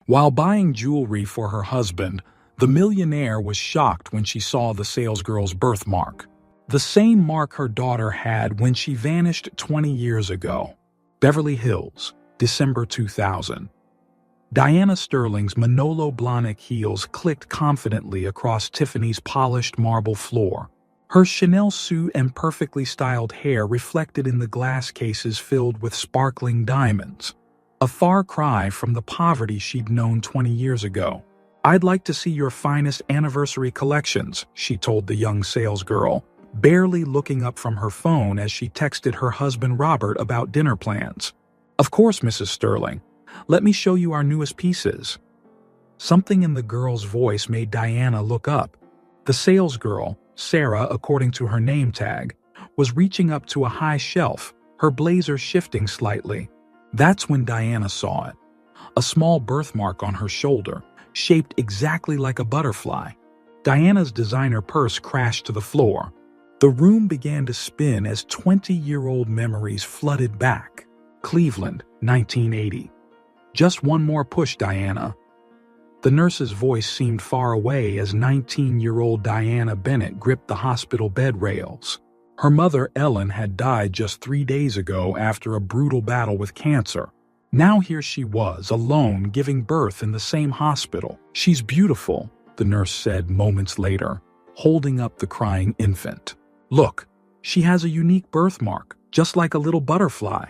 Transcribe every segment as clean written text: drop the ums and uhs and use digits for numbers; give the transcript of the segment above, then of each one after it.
While buying jewelry for her husband, the millionaire was shocked when she saw the salesgirl's birthmark. The same mark her daughter had when she vanished 20 years ago. Beverly Hills, December 2000. Diana Sterling's Manolo Blahnik heels clicked confidently across Tiffany's polished marble floor. Her Chanel suit and perfectly styled hair reflected in the glass cases filled with sparkling diamonds. A far cry from the poverty she'd known 20 years ago. "I'd like to see your finest anniversary collections," she told the young salesgirl, barely looking up from her phone as she texted her husband Robert about dinner plans. "Of course, Mrs. Sterling. Let me show you our newest pieces." Something in the girl's voice made Diana look up. The salesgirl, Sarah according to her name tag, was reaching up to a high shelf, her blazer shifting slightly. That's when Diana saw it. A small birthmark on her shoulder, shaped exactly like a butterfly. Diana's designer purse crashed to the floor. The room began to spin as 20-year-old memories flooded back. Cleveland, 1980. "Just one more push, Diana." The nurse's voice seemed far away as 19-year-old Diana Bennett gripped the hospital bed rails. Her mother, Ellen, had died just 3 days ago after a brutal battle with cancer. Now here she was, alone, giving birth in the same hospital. "She's beautiful," the nurse said moments later, holding up the crying infant. "Look, she has a unique birthmark, just like a little butterfly."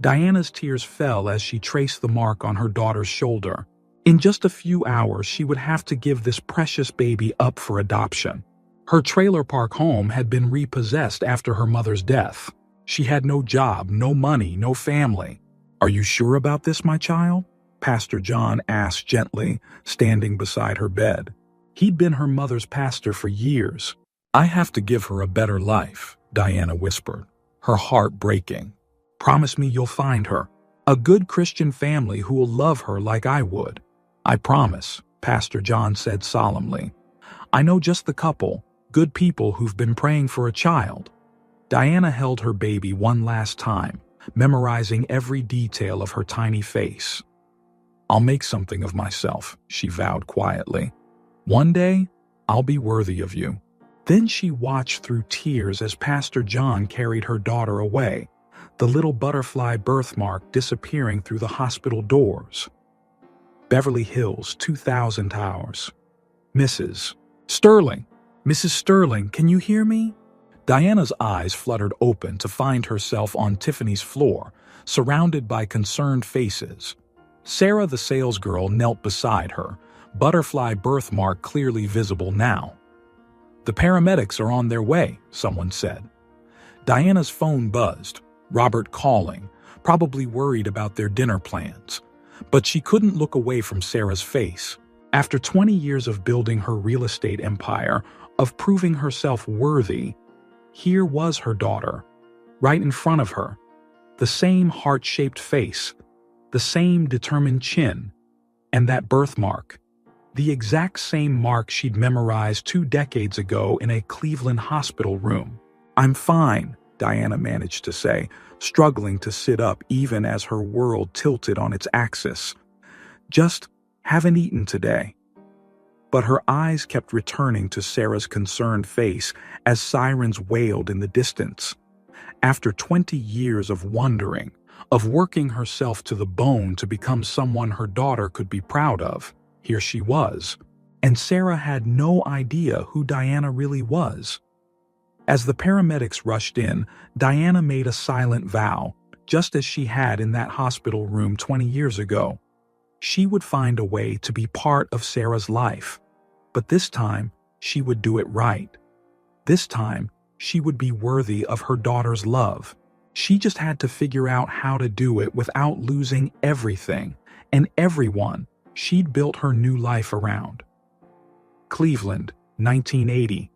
Diana's tears fell as she traced the mark on her daughter's shoulder. In just a few hours, she would have to give this precious baby up for adoption. Her trailer park home had been repossessed after her mother's death. She had no job, no money, no family. "Are you sure about this, my child?" Pastor John asked gently, standing beside her bed. He'd been her mother's pastor for years. "I have to give her a better life," Diana whispered, her heart breaking. "Promise me you'll find her. A good Christian family who will love her like I would." "I promise," Pastor John said solemnly. "I know just the couple, good people who've been praying for a child." Diana held her baby one last time, memorizing every detail of her tiny face. "I'll make something of myself," she vowed quietly. "One day, I'll be worthy of you." Then she watched through tears as Pastor John carried her daughter away, the little butterfly birthmark disappearing through the hospital doors. Beverly Hills, 2000 hours. "Mrs. Sterling! Mrs. Sterling, can you hear me?" Diana's eyes fluttered open to find herself on Tiffany's floor, surrounded by concerned faces. Sarah the salesgirl knelt beside her, butterfly birthmark clearly visible now. "The paramedics are on their way," someone said. Diana's phone buzzed, Robert calling, probably worried about their dinner plans. But she couldn't look away from Sarah's face. After 20 years of building her real estate empire, of proving herself worthy, here was her daughter, right in front of her. The same heart-shaped face, the same determined chin, and that birthmark. The exact same mark she'd memorized 2 decades ago in a Cleveland hospital room. "I'm fine," Diana managed to say, struggling to sit up even as her world tilted on its axis. "Just haven't eaten today." But her eyes kept returning to Sarah's concerned face as sirens wailed in the distance. After 20 years of wondering, of working herself to the bone to become someone her daughter could be proud of, here she was. And Sarah had no idea who Diana really was. As the paramedics rushed in, Diana made a silent vow, just as she had in that hospital room 20 years ago. She would find a way to be part of Sarah's life. But this time, she would do it right. This time, she would be worthy of her daughter's love. She just had to figure out how to do it without losing everything and everyone she'd built her new life around. Cleveland, 1980.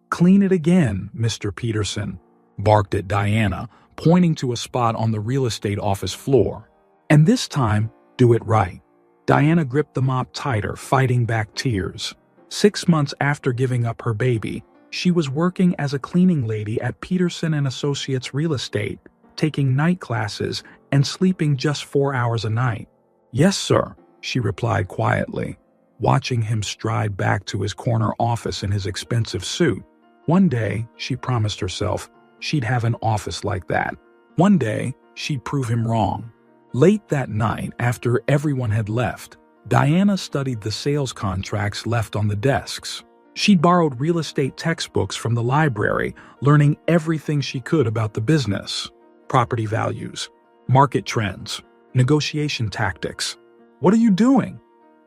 "Clean it again, Mr. Peterson," barked at Diana, pointing to a spot on the real estate office floor. "And this time, do it right." Diana gripped the mop tighter, fighting back tears. 6 months after giving up her baby, she was working as a cleaning lady at Peterson & Associates Real Estate, taking night classes and sleeping just 4 hours a night. "Yes, sir," she replied quietly, watching him stride back to his corner office in his expensive suit. One day, she promised herself, she'd have an office like that. One day, she'd prove him wrong. Late that night, after everyone had left, Diana studied the sales contracts left on the desks. She'd borrowed real estate textbooks from the library, learning everything she could about the business. Property values, market trends, negotiation tactics. "What are you doing?"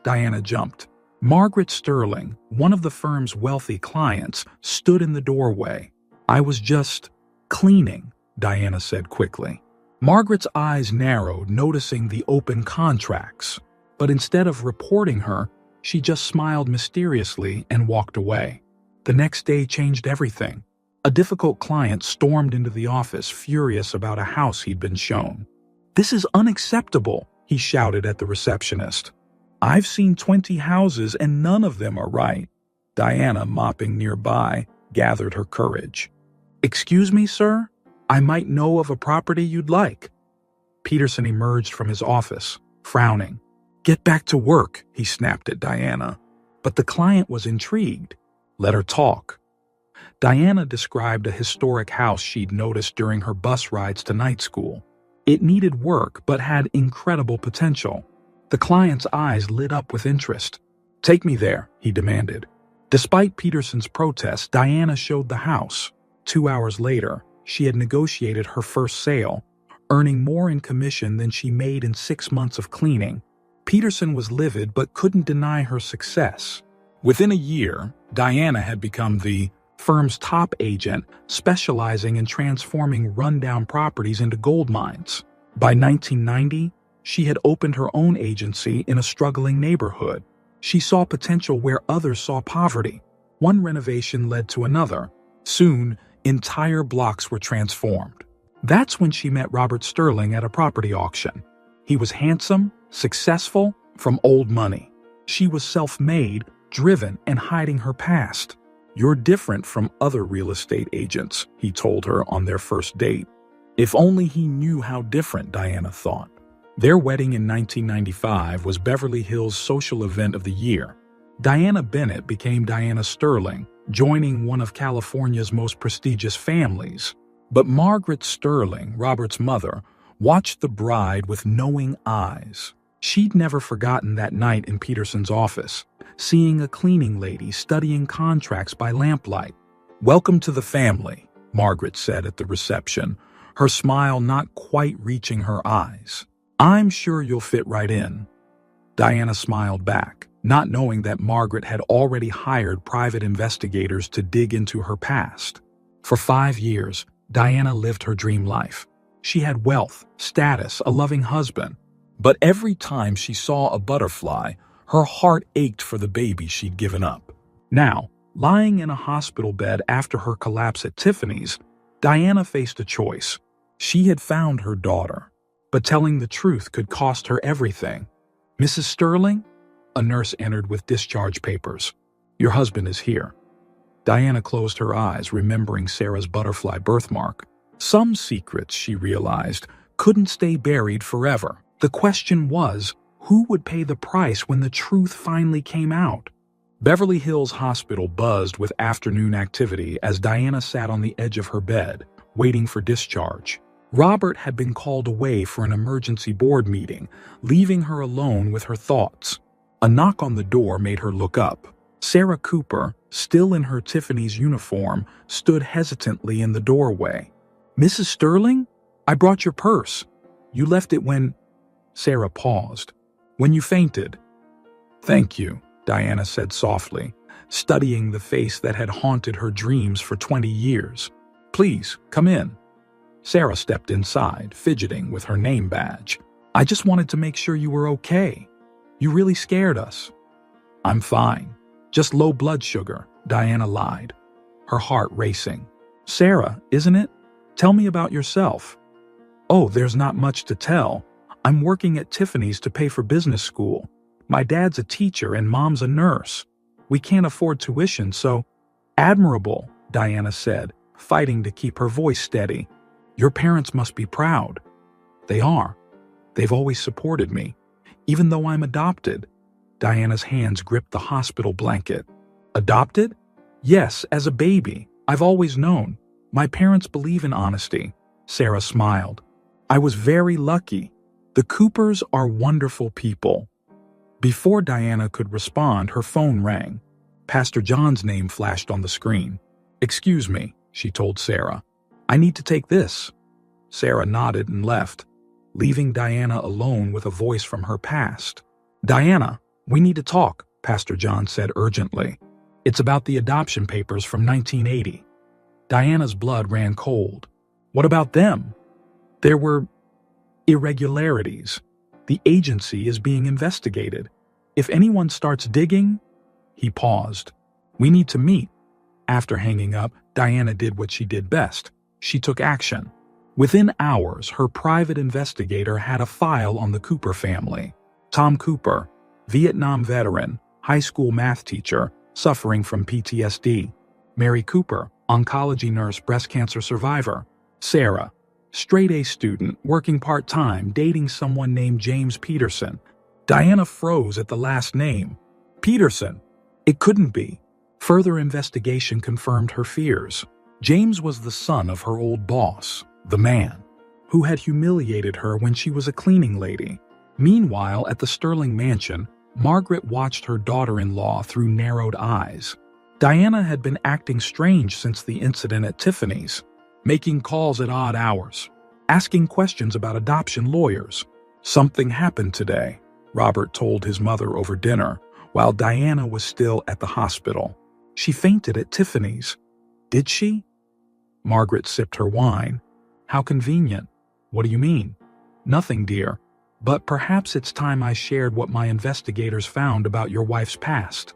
Diana jumped. Margaret Sterling, one of the firm's wealthy clients, stood in the doorway. "I was just cleaning," Diana said quickly. Margaret's eyes narrowed, noticing the open contracts. But instead of reporting her, she just smiled mysteriously and walked away. The next day changed everything. A difficult client stormed into the office, furious about a house he'd been shown. "This is unacceptable," he shouted at the receptionist. "I've seen 20 houses and none of them are right." Diana, mopping nearby, gathered her courage. "Excuse me, sir? I might know of a property you'd like." Peterson emerged from his office, frowning. "Get back to work," he snapped at Diana. But the client was intrigued. Let her talk. Diana described a historic house she'd noticed during her bus rides to night school. It needed work but had incredible potential. The client's eyes lit up with interest. "Take me there," he demanded. Despite Peterson's protests, Diana showed the house. 2 hours later, she had negotiated her first sale, earning more in commission than she made in 6 months of cleaning. Peterson was livid but couldn't deny her success. Within a year, Diana had become the firm's top agent, specializing in transforming rundown properties into gold mines. By 1990, she had opened her own agency in a struggling neighborhood. She saw potential where others saw poverty. One renovation led to another. Soon, entire blocks were transformed. That's when she met Robert Sterling at a property auction. He was handsome, successful, from old money. She was self-made, driven, and hiding her past. "You're different from other real estate agents," he told her on their first date. If only he knew how different, Diana thought. Their wedding in 1995 was Beverly Hills' social event of the year. Diana Bennett became Diana Sterling, joining one of California's most prestigious families. But Margaret Sterling, Robert's mother, watched the bride with knowing eyes. She'd never forgotten that night in Peterson's office, seeing a cleaning lady studying contracts by lamplight. "Welcome to the family," Margaret said at the reception, her smile not quite reaching her eyes. "I'm sure you'll fit right in." Diana smiled back, not knowing that Margaret had already hired private investigators to dig into her past. For 5 years, Diana lived her dream life. She had wealth, status, a loving husband. But every time she saw a butterfly, her heart ached for the baby she'd given up. Now, lying in a hospital bed after her collapse at Tiffany's, Diana faced a choice. She had found her daughter, but telling the truth could cost her everything. "Mrs. Sterling?" A nurse entered with discharge papers. "Your husband is here." Diana closed her eyes, remembering Sarah's butterfly birthmark. Some secrets, she realized, couldn't stay buried forever. The question was, who would pay the price when the truth finally came out? Beverly Hills Hospital buzzed with afternoon activity as Diana sat on the edge of her bed, waiting for discharge. Robert had been called away for an emergency board meeting, leaving her alone with her thoughts. A knock on the door made her look up. Sarah Cooper, still in her Tiffany's uniform, stood hesitantly in the doorway. "Mrs. Sterling? I brought your purse. You left it when—" Sarah paused. "When you fainted." "Thank you," Diana said softly, studying the face that had haunted her dreams for 20 years. "Please, come in." Sarah stepped inside, fidgeting with her name badge. "I just wanted to make sure you were okay. You really scared us." "I'm fine. Just low blood sugar," Diana lied, her heart racing. "Sarah, isn't it? Tell me about yourself." "Oh, there's not much to tell. I'm working at Tiffany's to pay for business school. My dad's a teacher and mom's a nurse. We can't afford tuition, so—" "Admirable," Diana said, fighting to keep her voice steady. "Your parents must be proud." "They are. They've always supported me, even though I'm adopted." Diana's hands gripped the hospital blanket. "Adopted?" "Yes, as a baby. I've always known. My parents believe in honesty." Sarah smiled. "I was very lucky. The Coopers are wonderful people." Before Diana could respond, her phone rang. Pastor John's name flashed on the screen. "Excuse me," she told Sarah. "I need to take this." Sarah nodded and left, leaving Diana alone with a voice from her past. "Diana, we need to talk," Pastor John said urgently. "It's about the adoption papers from 1980. Diana's blood ran cold. "What about them?" "There were irregularities. The agency is being investigated. If anyone starts digging—" He paused. "We need to meet." After hanging up, Diana did what she did best. She took action. Within hours, her private investigator had a file on the Cooper family. Tom Cooper, Vietnam veteran, high school math teacher, suffering from PTSD. Mary Cooper, oncology nurse, breast cancer survivor. Sarah, straight-A student, working part-time, dating someone named James Peterson. Diana froze at the last name. Peterson. It couldn't be. Further investigation confirmed her fears. James was the son of her old boss, the man, who had humiliated her when she was a cleaning lady. Meanwhile, at the Sterling mansion, Margaret watched her daughter-in-law through narrowed eyes. Diana had been acting strange since the incident at Tiffany's, making calls at odd hours, asking questions about adoption lawyers. "Something happened today," Robert told his mother over dinner, while Diana was still at the hospital. "She fainted at Tiffany's." "Did she?" Margaret sipped her wine. "How convenient." "What do you mean?" "Nothing, dear. But perhaps it's time I shared what my investigators found about your wife's past."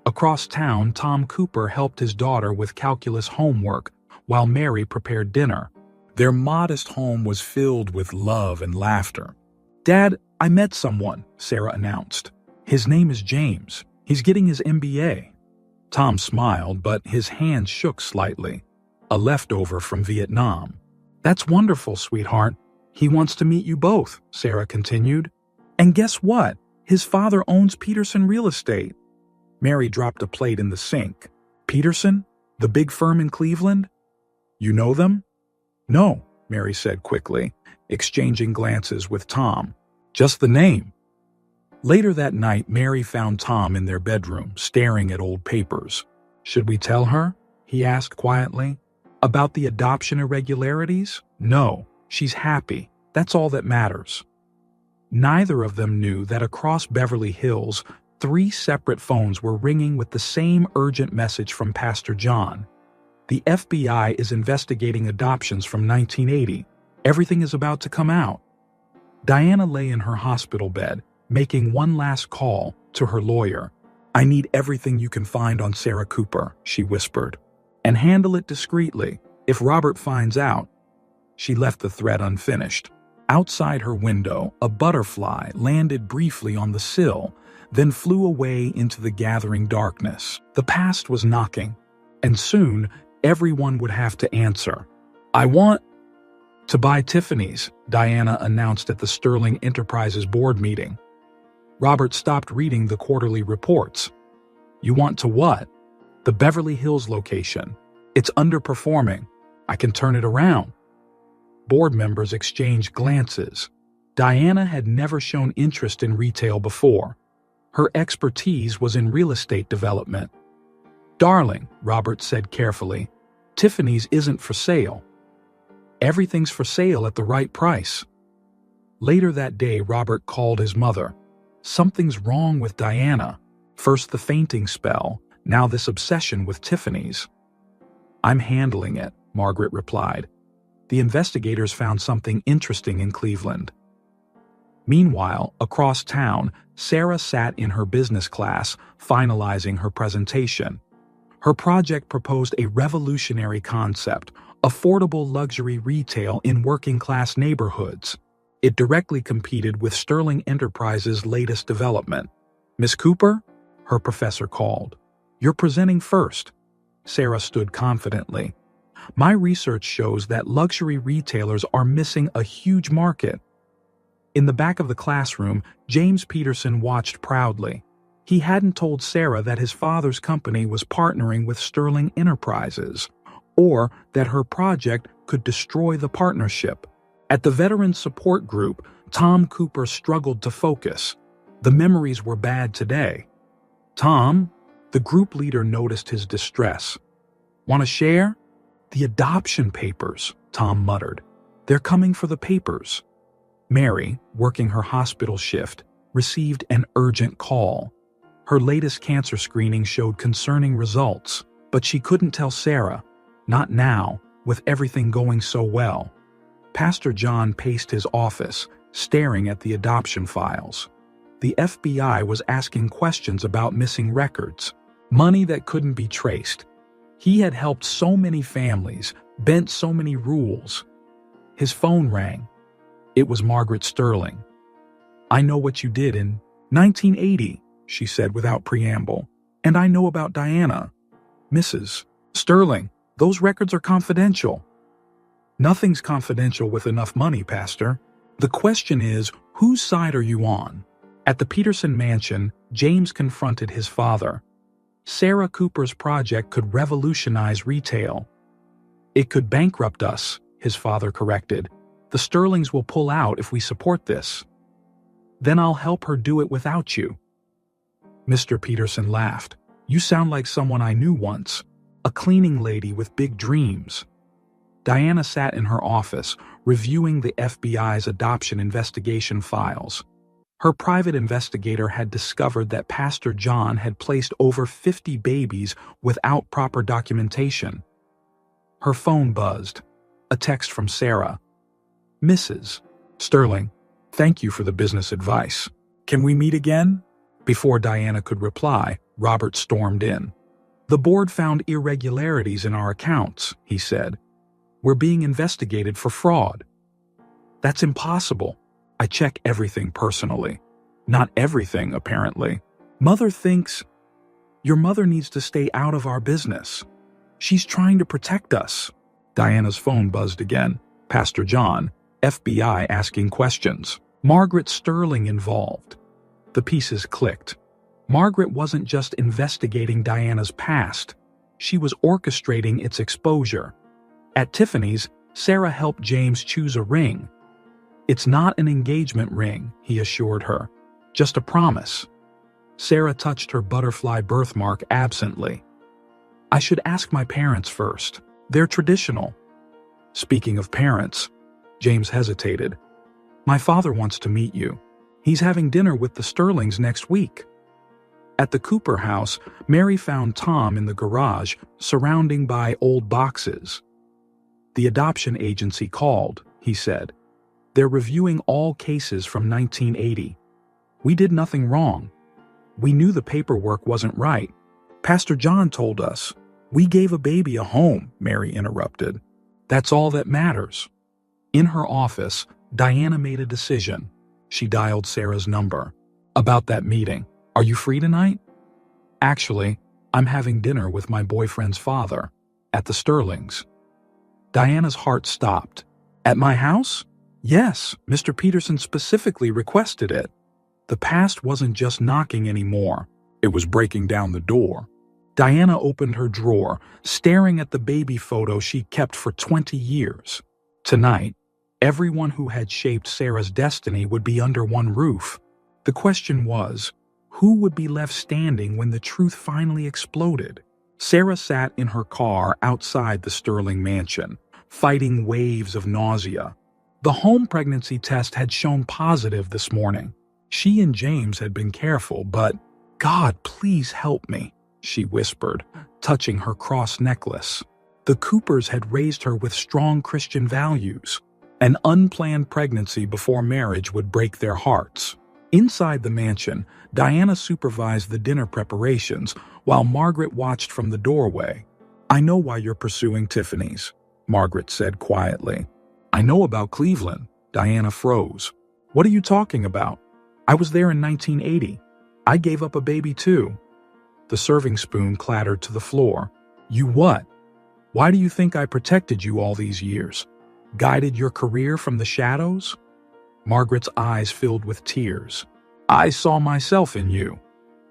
Across town, Tom Cooper helped his daughter with calculus homework while Mary prepared dinner. Their modest home was filled with love and laughter. "Dad, I met someone," Sarah announced. "His name is James. He's getting his MBA." Tom smiled, but his hand shook slightly. "A leftover from Vietnam." "That's wonderful, sweetheart. He wants to meet you both," Sarah continued. "And guess what? His father owns Peterson Real Estate." Mary dropped a plate in the sink. "Peterson? The big firm in Cleveland? You know them?" "No," Mary said quickly, exchanging glances with Tom. "Just the name." Later that night, Mary found Tom in their bedroom, staring at old papers. "Should we tell her?" he asked quietly. "About the adoption irregularities?" "No, she's happy. That's all that matters." Neither of them knew that across Beverly Hills, 3 separate phones were ringing with the same urgent message from Pastor John. "The FBI is investigating adoptions from 1980. Everything is about to come out." Diana lay in her hospital bed, making one last call to her lawyer. "I need everything you can find on Sarah Cooper," she whispered. "And handle it discreetly. If Robert finds out—" She left the thread unfinished. Outside her window, a butterfly landed briefly on the sill, then flew away into the gathering darkness. The past was knocking, and soon everyone would have to answer. "I want to buy Tiffany's," Diana announced at the Sterling Enterprises board meeting. Robert stopped reading the quarterly reports. "You want to what?" "The Beverly Hills location. It's underperforming. I can turn it around." Board members exchanged glances. Diana had never shown interest in retail before. Her expertise was in real estate development. "Darling," Robert said carefully, "Tiffany's isn't for sale. Everything's for sale at the right price." Later that day, Robert called his mother. Something's wrong with Diana. First the fainting spell, now this obsession with Tiffany's. "I'm handling it," Margaret replied. "The investigators found something interesting in Cleveland." Meanwhile, across town, Sarah sat in her business class, finalizing her presentation. Her project proposed a revolutionary concept: affordable luxury retail in working-class neighborhoods. It directly competed with Sterling Enterprises' latest development. "Miss Cooper?" her professor called. "You're presenting first." Sarah stood confidently. "My research shows that luxury retailers are missing a huge market." In the back of the classroom, James Peterson watched proudly. He hadn't told Sarah that his father's company was partnering with Sterling Enterprises, or that her project could destroy the partnership. At the veteran support group, Tom Cooper struggled to focus. The memories were bad today. "Tom," the group leader noticed his distress. "Want to share?" "The adoption papers," Tom muttered. "They're coming for the papers." Mary, working her hospital shift, received an urgent call. Her latest cancer screening showed concerning results, but she couldn't tell Sarah. Not now, with everything going so well. Pastor John paced his office, staring at the adoption files. The FBI was asking questions about missing records, money that couldn't be traced. He had helped so many families, bent so many rules. His phone rang. It was Margaret Sterling. "I know what you did in 1980, she said without preamble. "And I know about Diana." "Mrs. Sterling, those records are confidential." "Nothing's confidential with enough money, Pastor. The question is, whose side are you on?" At the Peterson mansion, James confronted his father. Sarah Cooper's project could revolutionize retail. "It could bankrupt us," his father corrected. "The Sterlings will pull out if we support this." "Then I'll help her do it without you." Mr. Peterson laughed. "You sound like someone I knew once. A cleaning lady with big dreams." Diana sat in her office, reviewing the FBI's adoption investigation files. Her private investigator had discovered that Pastor John had placed over 50 babies without proper documentation. Her phone buzzed. A text from Sarah. "Mrs. Sterling, thank you for the business advice. Can we meet again?" Before Diana could reply, Robert stormed in. "The board found irregularities in our accounts," he said. "We're being investigated for fraud." "That's impossible. I check everything personally." "Not everything, apparently. Mother thinks—" "Your mother needs to stay out of our business. She's trying to protect us." Diana's phone buzzed again. Pastor John, FBI asking questions. Margaret Sterling involved. The pieces clicked. Margaret wasn't just investigating Diana's past. She was orchestrating its exposure. At Tiffany's, Sarah helped James choose a ring. "It's not an engagement ring," he assured her. "Just a promise." Sarah touched her butterfly birthmark absently. "I should ask my parents first. They're traditional." "Speaking of parents," James hesitated. "My father wants to meet you. He's having dinner with the Sterlings next week." At the Cooper house, Mary found Tom in the garage, surrounded by old boxes. "The adoption agency called," he said. "They're reviewing all cases from 1980. We did nothing wrong. We knew the paperwork wasn't right. Pastor John told us. We gave a baby a home," Mary interrupted. "That's all that matters." In her office, Diana made a decision. She dialed Sarah's number. "About that meeting. Are you free tonight?" "Actually, I'm having dinner with my boyfriend's father. At the Sterlings." Diana's heart stopped. "At my house?" "Yes, Mr. Peterson specifically requested it." The past wasn't just knocking anymore. It was breaking down the door. Diana opened her drawer, staring at the baby photo she'd kept for 20 years. Tonight, everyone who had shaped Sarah's destiny would be under one roof. The question was, who would be left standing when the truth finally exploded? Sarah sat in her car outside the Sterling mansion, fighting waves of nausea. The home pregnancy test had shown positive this morning. She and James had been careful, but, "God, please help me," she whispered, touching her cross necklace. The Coopers had raised her with strong Christian values. An unplanned pregnancy before marriage would break their hearts. Inside the mansion, Diana supervised the dinner preparations while Margaret watched from the doorway. "I know why you're pursuing Tiffany's," Margaret said quietly. "I know about Cleveland." Diana froze. "What are you talking about? I was there in 1980. I gave up a baby too." The serving spoon clattered to the floor. "You what? Why do you think I protected you all these years? Guided your career from the shadows?" Margaret's eyes filled with tears. I saw myself in you.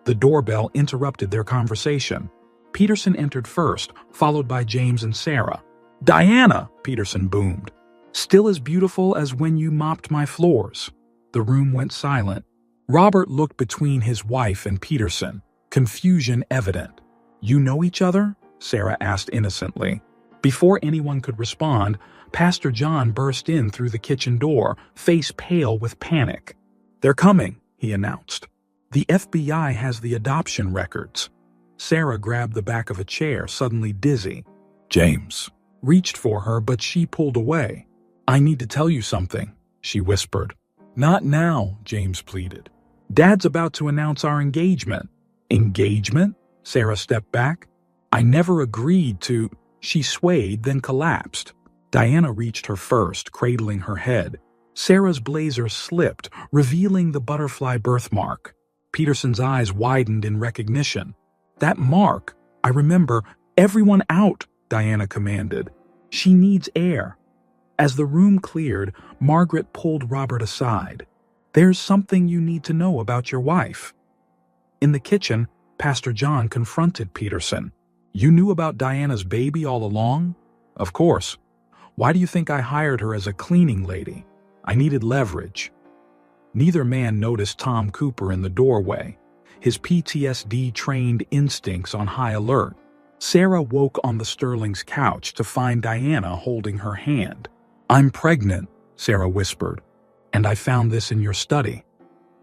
The doorbell interrupted their conversation. Peterson entered first, followed by James and Sarah. Diana, Peterson boomed. Still as beautiful as when you mopped my floors. The room went silent. Robert looked between his wife and Peterson, confusion evident. You know each other? Sarah asked innocently. Before anyone could respond, Pastor John burst in through the kitchen door, face pale with panic. They're coming, he announced. The FBI has the adoption records. Sarah grabbed the back of a chair, suddenly dizzy. James reached for her, but she pulled away. I need to tell you something, she whispered. Not now, James pleaded. Dad's about to announce our engagement. Engagement? Sarah stepped back. I never agreed to... She swayed, then collapsed. Diana reached her first, cradling her head. Sarah's blazer slipped, revealing the butterfly birthmark. Peterson's eyes widened in recognition. That mark, I remember. Everyone out, Diana commanded. She needs air. As the room cleared, Margaret pulled Robert aside. There's something you need to know about your wife. In the kitchen, Pastor John confronted Peterson. You knew about Diana's baby all along? Of course. Why do you think I hired her as a cleaning lady? I needed leverage. Neither man noticed Tom Cooper in the doorway, his PTSD-trained instincts on high alert. Sarah woke on the Sterling's couch to find Diana holding her hand. I'm pregnant, Sarah whispered, and I found this in your study.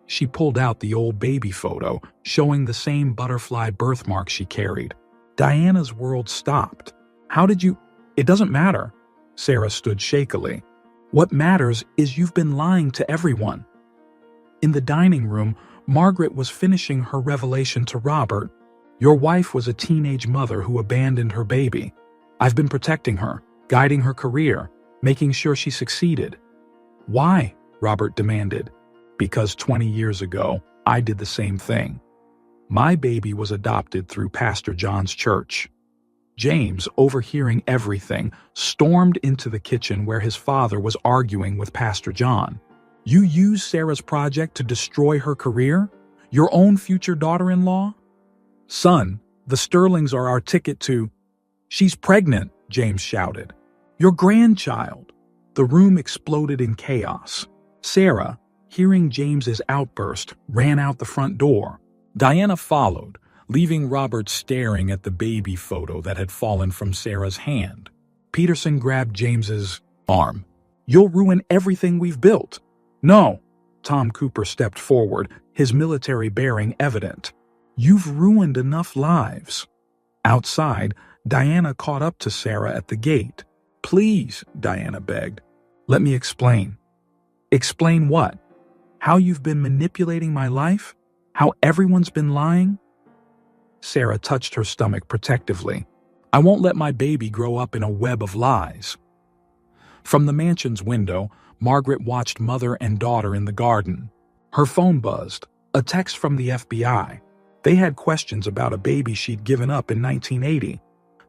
She pulled out the old baby photo, showing the same butterfly birthmark she carried. Diana's world stopped. How did you... It doesn't matter. Sarah stood shakily. What matters is you've been lying to everyone. In the dining room, Margaret was finishing her revelation to Robert. Your wife was a teenage mother who abandoned her baby. I've been protecting her, guiding her career, making sure she succeeded. Why? Robert demanded. Because 20 years ago, I did the same thing. My baby was adopted through Pastor John's church. James, overhearing everything, stormed into the kitchen where his father was arguing with Pastor John. You used Sarah's project to destroy her career? Your own future daughter-in-law? Son, the Sterlings are our ticket to... She's pregnant, James shouted. Your grandchild. The room exploded in chaos. Sarah, hearing James's outburst, ran out the front door. Diana followed, leaving Robert staring at the baby photo that had fallen from Sarah's hand. Peterson grabbed James's arm. You'll ruin everything we've built. No. Tom Cooper stepped forward, his military bearing evident. You've ruined enough lives. Outside, Diana caught up to Sarah at the gate. Please, Diana begged. Let me explain. Explain what? How you've been manipulating my life? How everyone's been lying? Sarah touched her stomach protectively. I won't let my baby grow up in a web of lies. From the mansion's window, Margaret watched mother and daughter in the garden. Her phone buzzed, a text from the FBI. They had questions about a baby she'd given up in 1980.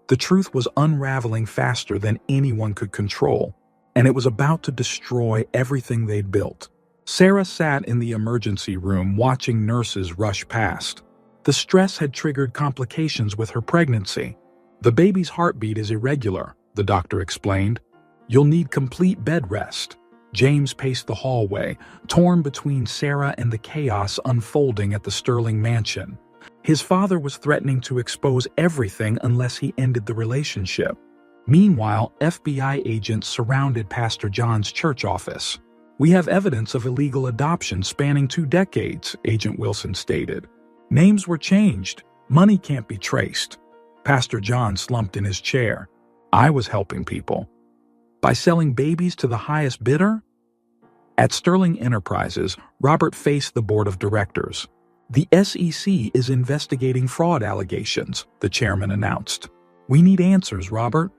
The truth was unraveling faster than anyone could control, and it was about to destroy everything they'd built. Sarah sat in the emergency room watching nurses rush past. The stress had triggered complications with her pregnancy. The baby's heartbeat is irregular, the doctor explained. You'll need complete bed rest. James paced the hallway, torn between Sarah and the chaos unfolding at the Sterling mansion. His father was threatening to expose everything unless he ended the relationship. Meanwhile, FBI agents surrounded Pastor John's church office. We have evidence of illegal adoption spanning 2 decades, Agent Wilson stated. Names were changed. Money can't be traced. Pastor John slumped in his chair. I was helping people. By selling babies to the highest bidder? At Sterling Enterprises, Robert faced the board of directors. The SEC is investigating fraud allegations, the chairman announced. We need answers, Robert.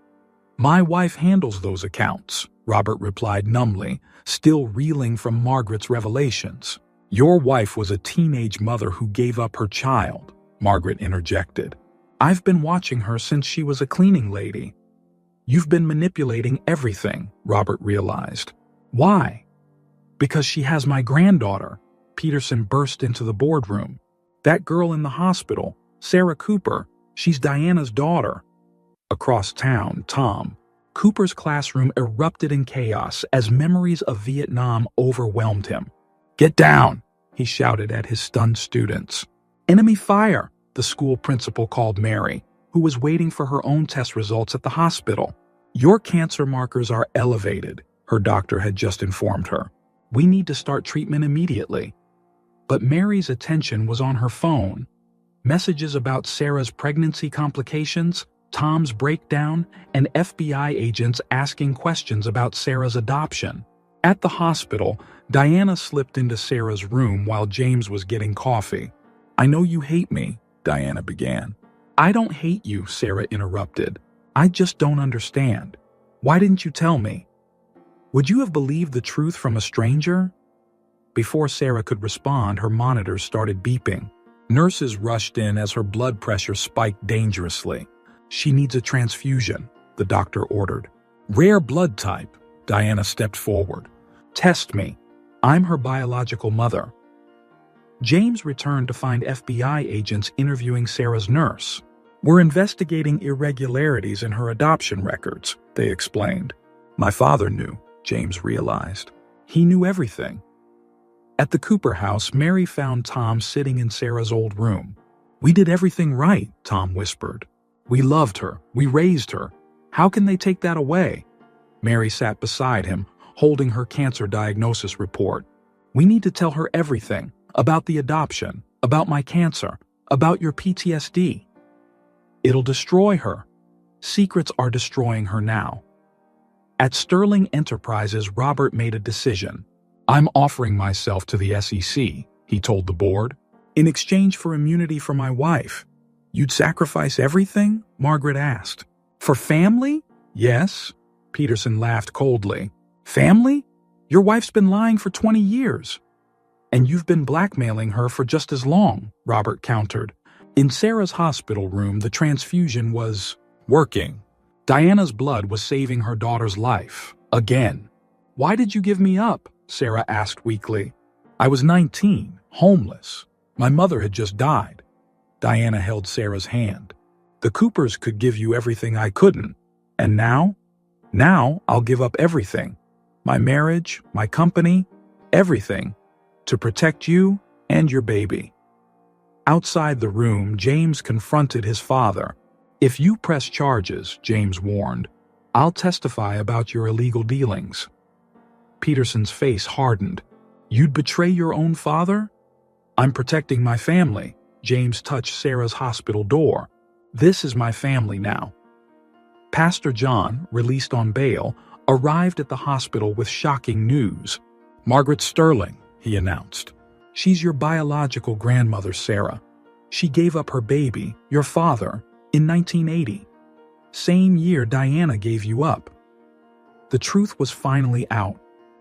My wife handles those accounts, Robert replied numbly, still reeling from Margaret's revelations. Your wife was a teenage mother who gave up her child, Margaret interjected. I've been watching her since she was a cleaning lady. You've been manipulating everything, Robert realized. Why? Because she has my granddaughter. Peterson burst into the boardroom. That girl in the hospital, Sarah Cooper, she's Diana's daughter. Across town, Cooper's classroom erupted in chaos as memories of Vietnam overwhelmed him. "Get down!" he shouted at his stunned students. "Enemy fire!" the school principal called Mary, who was waiting for her own test results at the hospital. "Your cancer markers are elevated," her doctor had just informed her. "We need to start treatment immediately." But Mary's attention was on her phone. Messages about Sarah's pregnancy complications, Tom's breakdown, and FBI agents asking questions about Sarah's adoption. At the hospital, Diana slipped into Sarah's room while James was getting coffee. "I know you hate me," Diana began. "I don't hate you," Sarah interrupted. "I just don't understand. Why didn't you tell me? Would you have believed the truth from a stranger?" Before Sarah could respond, her monitors started beeping. Nurses rushed in as her blood pressure spiked dangerously. "She needs a transfusion," the doctor ordered. "Rare blood type." Diana stepped forward. "Test me. I'm her biological mother." James returned to find FBI agents interviewing Sarah's nurse. "We're investigating irregularities in her adoption records," they explained. "My father knew," James realized. "He knew everything." At the Cooper house, Mary found Tom sitting in Sarah's old room. "We did everything right," Tom whispered. "We loved her. We raised her. How can they take that away?" Mary sat beside him, holding her cancer diagnosis report. "We need to tell her everything, about the adoption, about my cancer, about your PTSD. It'll destroy her. Secrets are destroying her now." At Sterling Enterprises, Robert made a decision. "I'm offering myself to the SEC," he told the board, "in exchange for immunity for my wife." "You'd sacrifice everything?" Margaret asked. "For family?" "Yes." Peterson laughed coldly. "Family? Your wife's been lying for 20 years. And you've been blackmailing her for just as long," Robert countered. In Sarah's hospital room, the transfusion was working. Diana's blood was saving her daughter's life. Again. "Why did you give me up?" Sarah asked weakly. "I was 19, homeless. My mother had just died." Diana held Sarah's hand. "The Coopers could give you everything I couldn't. And now? Now I'll give up everything. My marriage, my company, everything. To protect you and your baby." Outside the room, James confronted his father. "If you press charges," James warned, "I'll testify about your illegal dealings." Peterson's face hardened. "You'd betray your own father?" "I'm protecting my family." James touched Sarah's hospital door. "This is my family now." Pastor John, released on bail, arrived at the hospital with shocking news. "Margaret Sterling," he announced. "She's your biological grandmother, Sarah. She gave up her baby, your father, in 1980. Same year Diana gave you up." The truth was finally out.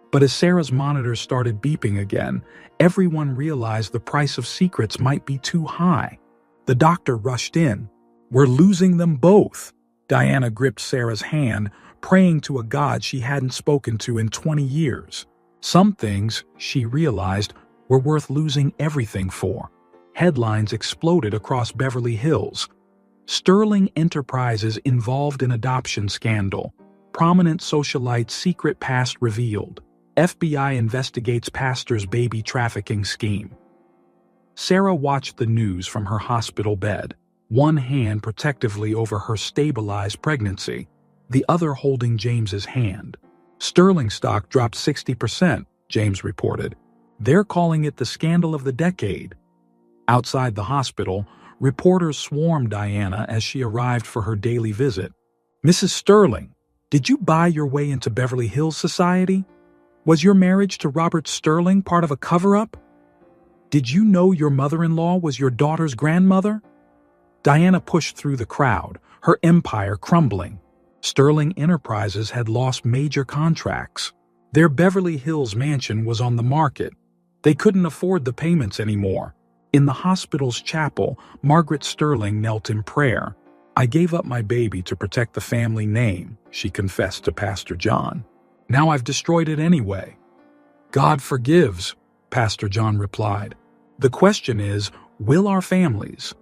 But as Sarah's monitors started beeping again, everyone realized the price of secrets might be too high. The doctor rushed in. "We're losing them both." Diana gripped Sarah's hand, praying to a God she hadn't spoken to in 20 years. Some things, she realized, were worth losing everything for. Headlines exploded across Beverly Hills. Sterling Enterprises involved in adoption scandal. Prominent socialite secret past revealed. FBI investigates pastor's baby trafficking scheme. Sarah watched the news from her hospital bed, one hand protectively over her stabilized pregnancy, the other holding James's hand. Sterling stock dropped 60%, James reported. "They're calling it the scandal of the decade." Outside the hospital, reporters swarmed Diana as she arrived for her daily visit. "Mrs. Sterling, did you buy your way into Beverly Hills society? Was your marriage to Robert Sterling part of a cover-up? Did you know your mother-in-law was your daughter's grandmother?" Diana pushed through the crowd, her empire crumbling. Sterling Enterprises had lost major contracts. Their Beverly Hills mansion was on the market. They couldn't afford the payments anymore. In the hospital's chapel, Margaret Sterling knelt in prayer. "I gave up my baby to protect the family name," she confessed to Pastor John. "Now I've destroyed it anyway." God forgives, Pastor John replied. The question is, will our families?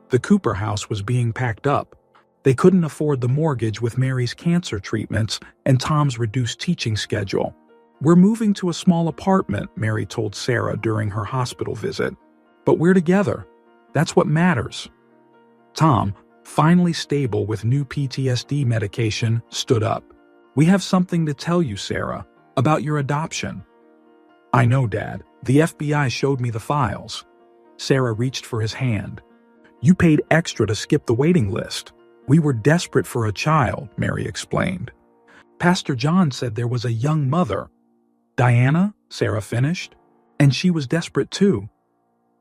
The Cooper house was being packed up. They couldn't afford the mortgage with Mary's cancer treatments and Tom's reduced teaching schedule. We're moving to a small apartment, Mary told Sarah during her hospital visit. But we're together. That's what matters. Tom, finally stable with new PTSD medication, stood up. We have something to tell you, Sarah, about your adoption. I know, Dad. The FBI showed me the files. Sarah reached for his hand. You paid extra to skip the waiting list. We were desperate for a child, Mary explained. Pastor John said there was a young mother. Diana, Sarah finished, and she was desperate too.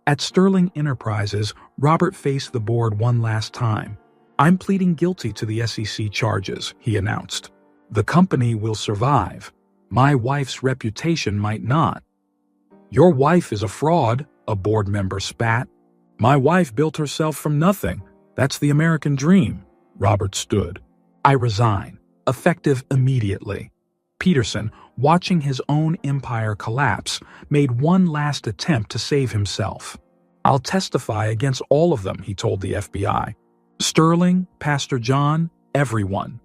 At Sterling Enterprises, Robert faced the board one last time. I'm pleading guilty to the SEC charges, he announced. The company will survive. My wife's reputation might not. Your wife is a fraud, a board member spat. My wife built herself from nothing. That's the American dream. Robert stood. I resign, effective immediately. Peterson, watching his own empire collapse, made one last attempt to save himself. I'll testify against all of them, he told the FBI. Sterling, Pastor John, everyone.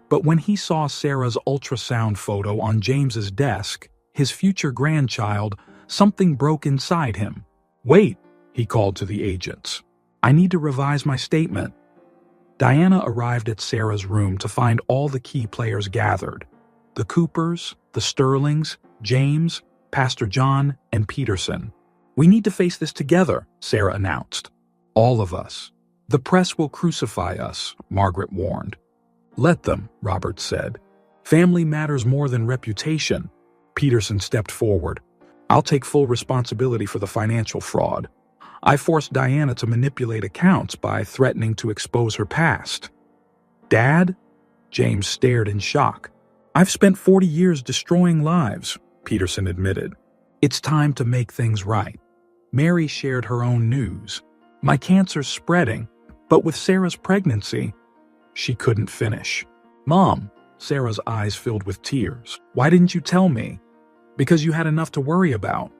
But when he saw Sarah's ultrasound photo on James's desk, his future grandchild, something broke inside him. Wait, he called to the agents. I need to revise my statement. Diana arrived at Sarah's room to find all the key players gathered. The Coopers, the Sterlings, James, Pastor John, and Peterson. We need to face this together, Sarah announced. All of us. The press will crucify us, Margaret warned. Let them, Robert said. Family matters more than reputation. Peterson stepped forward. I'll take full responsibility for the financial fraud. I forced Diana to manipulate accounts by threatening to expose her past. Dad? James stared in shock. I've spent 40 years destroying lives, Peterson admitted. It's time to make things right. Mary shared her own news. My cancer's spreading, but with Sarah's pregnancy, she couldn't finish. Mom, Sarah's eyes filled with tears. Why didn't you tell me? Because you had enough to worry about.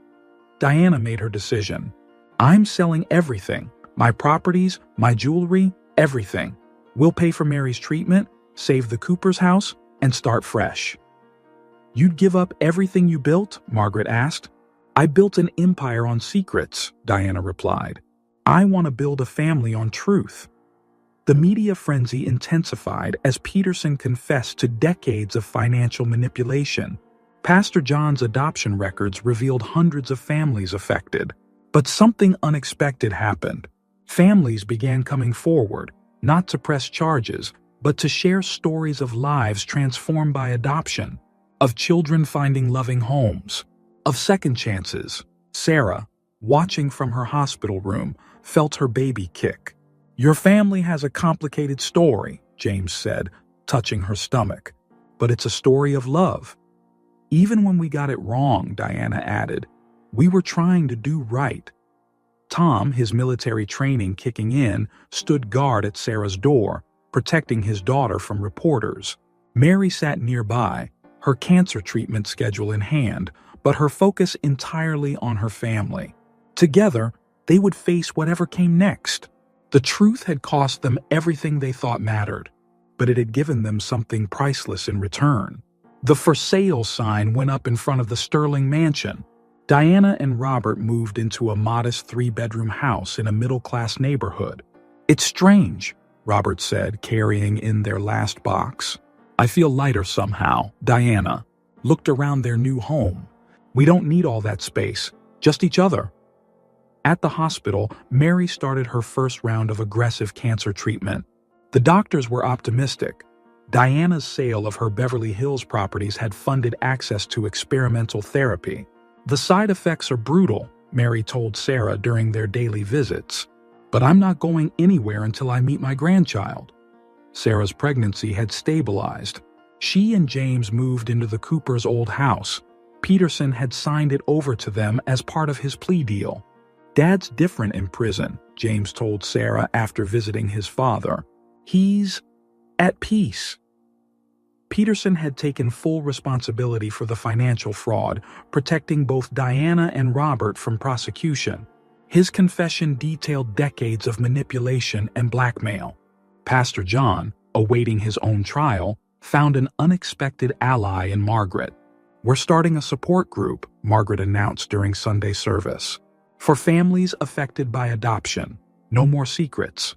Diana made her decision. I'm selling everything. My properties, my jewelry, everything. We'll pay for Mary's treatment, save the Cooper's house, and start fresh. You'd give up everything you built? Margaret asked. I built an empire on secrets, Diana replied. I want to build a family on truth. The media frenzy intensified as Peterson confessed to decades of financial manipulation. Pastor John's adoption records revealed hundreds of families affected. But something unexpected happened. Families began coming forward, not to press charges, but to share stories of lives transformed by adoption, of children finding loving homes, of second chances. Sarah, watching from her hospital room, felt her baby kick. Your family has a complicated story, James said, touching her stomach. But it's a story of love. Even when we got it wrong, Diana added, we were trying to do right. Tom, his military training kicking in, stood guard at Sarah's door, protecting his daughter from reporters. Mary sat nearby, her cancer treatment schedule in hand, but her focus entirely on her family. Together, they would face whatever came next. The truth had cost them everything they thought mattered, but it had given them something priceless in return. The for sale sign went up in front of the Sterling mansion. Diana and Robert moved into a modest 3-bedroom house in a middle-class neighborhood. It's strange, Robert said, carrying in their last box. I feel lighter somehow. Diana looked around their new home. We don't need all that space, just each other. At the hospital, Mary started her first round of aggressive cancer treatment. The doctors were optimistic. Diana's sale of her Beverly Hills properties had funded access to experimental therapy. The side effects are brutal, Mary told Sarah during their daily visits. But I'm not going anywhere until I meet my grandchild. Sarah's pregnancy had stabilized. She and James moved into the Coopers' old house. Peterson had signed it over to them as part of his plea deal. Dad's different in prison, James told Sarah after visiting his father. He's at peace. Peterson had taken full responsibility for the financial fraud, protecting both Diana and Robert from prosecution. His confession detailed decades of manipulation and blackmail. Pastor John, awaiting his own trial, found an unexpected ally in Margaret. "We're starting a support group," Margaret announced during Sunday service, "for families affected by adoption. No more secrets."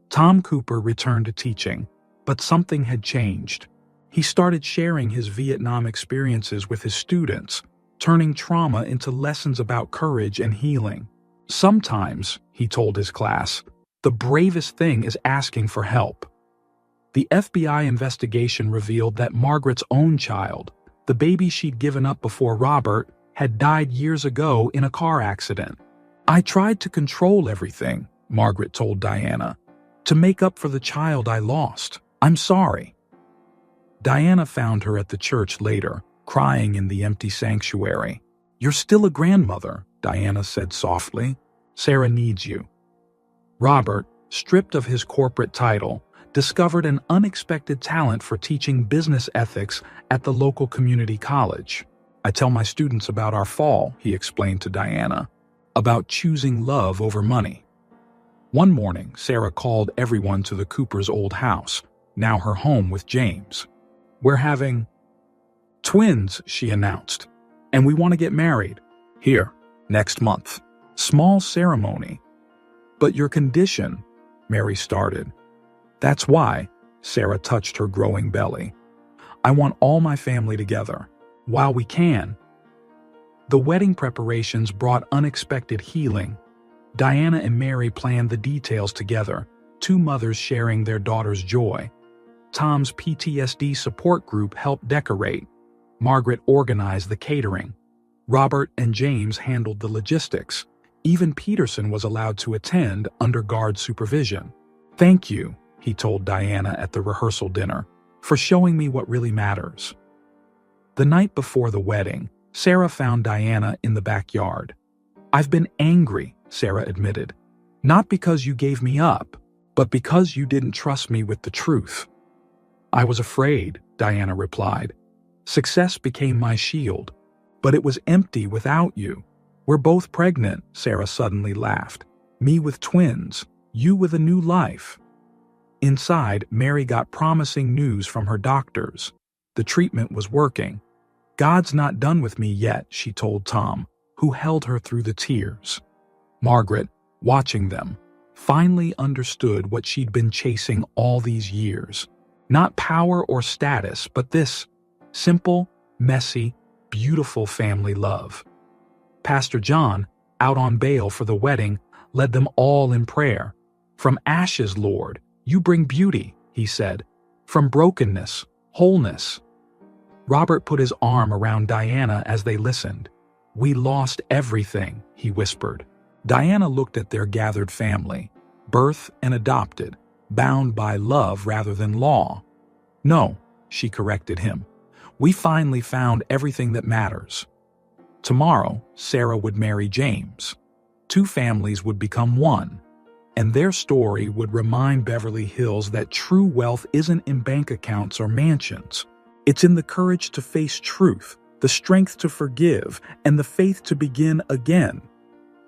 Tom Cooper returned to teaching, but something had changed. He started sharing his Vietnam experiences with his students, turning trauma into lessons about courage and healing. "Sometimes," he told his class, "the bravest thing is asking for help." The FBI investigation revealed that Margaret's own child, the baby she'd given up before Robert, had died years ago in a car accident. "I tried to control everything," Margaret told Diana, "to make up for the child I lost. I'm sorry." Diana found her at the church later, crying in the empty sanctuary. "You're still a grandmother," Diana said softly. "Sarah needs you." Robert, stripped of his corporate title, discovered an unexpected talent for teaching business ethics at the local community college. "I tell my students about our fall," he explained to Diana, "about choosing love over money." One morning, Sarah called everyone to the Coopers' old house, now her home with James. "We're having twins," she announced, "and we want to get married. Here, next month. Small ceremony." "But your condition," Mary started. "That's why," Sarah touched her growing belly. "I want all my family together, while we can." The wedding preparations brought unexpected healing. Diana and Mary planned the details together, two mothers sharing their daughter's joy. Tom's PTSD support group helped decorate. Margaret organized the catering. Robert and James handled the logistics. Even Peterson was allowed to attend under guard supervision. "Thank you," he told Diana at the rehearsal dinner, "for showing me what really matters." The night before the wedding, Sarah found Diana in the backyard. "I've been angry," Sarah admitted. "Not because you gave me up, but because you didn't trust me with the truth." "I was afraid," Diana replied. "Success became my shield, but it was empty without you. We're both pregnant," Sarah suddenly laughed. "Me with twins, you with a new life." Inside, Mary got promising news from her doctors. The treatment was working. "God's not done with me yet," she told Tom, who held her through the tears. Margaret, watching them, finally understood what she'd been chasing all these years. Not power or status, but this simple, messy, beautiful family love. Pastor John, out on bail for the wedding, led them all in prayer. "From ashes, Lord, you bring beauty," he said. "From brokenness, wholeness." Robert put his arm around Diana as they listened. "We lost everything," he whispered. Diana looked at their gathered family, birth and adopted, bound by love rather than law. "No," she corrected him. "We finally found everything that matters." Tomorrow, Sarah would marry James. Two families would become one, and their story would remind Beverly Hills that true wealth isn't in bank accounts or mansions. It's in the courage to face truth, the strength to forgive, and the faith to begin again.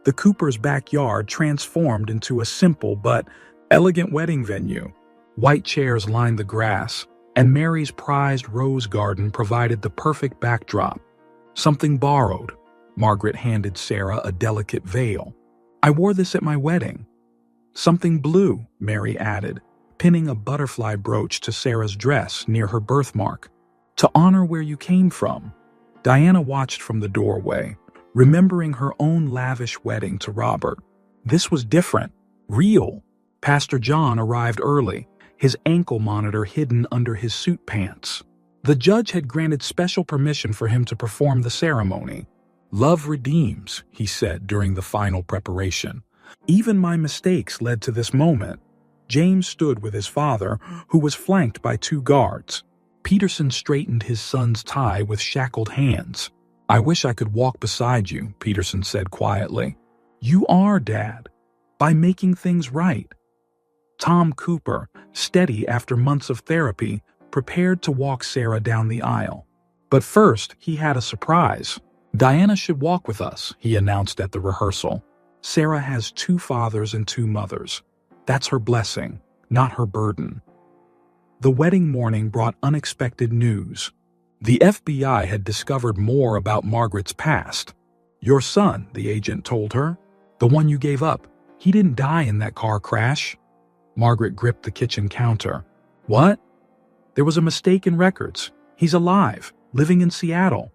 The Coopers' backyard transformed into a simple but elegant wedding venue. White chairs lined the grass, and Mary's prized rose garden provided the perfect backdrop. "Something borrowed." Margaret handed Sarah a delicate veil. "I wore this at my wedding." "Something blue," Mary added, pinning a butterfly brooch to Sarah's dress near her birthmark. "To honor where you came from." Diana watched from the doorway, remembering her own lavish wedding to Robert. This was different, real. Pastor John arrived early, his ankle monitor hidden under his suit pants. The judge had granted special permission for him to perform the ceremony. "Love redeems," he said during the final preparation. "Even my mistakes led to this moment." James stood with his father, who was flanked by two guards. Peterson straightened his son's tie with shackled hands. "I wish I could walk beside you," Peterson said quietly. "You are, Dad, by making things right." Tom Cooper, steady after months of therapy, prepared to walk Sarah down the aisle. But first, he had a surprise. "Diana should walk with us," he announced at the rehearsal. "Sarah has 2 fathers and 2 mothers. That's her blessing, not her burden." The wedding morning brought unexpected news. The FBI had discovered more about Margaret's past. "Your son," the agent told her, "the one you gave up, he didn't die in that car crash." Margaret gripped the kitchen counter. "What?" "There was a mistake in records. He's alive, living in Seattle."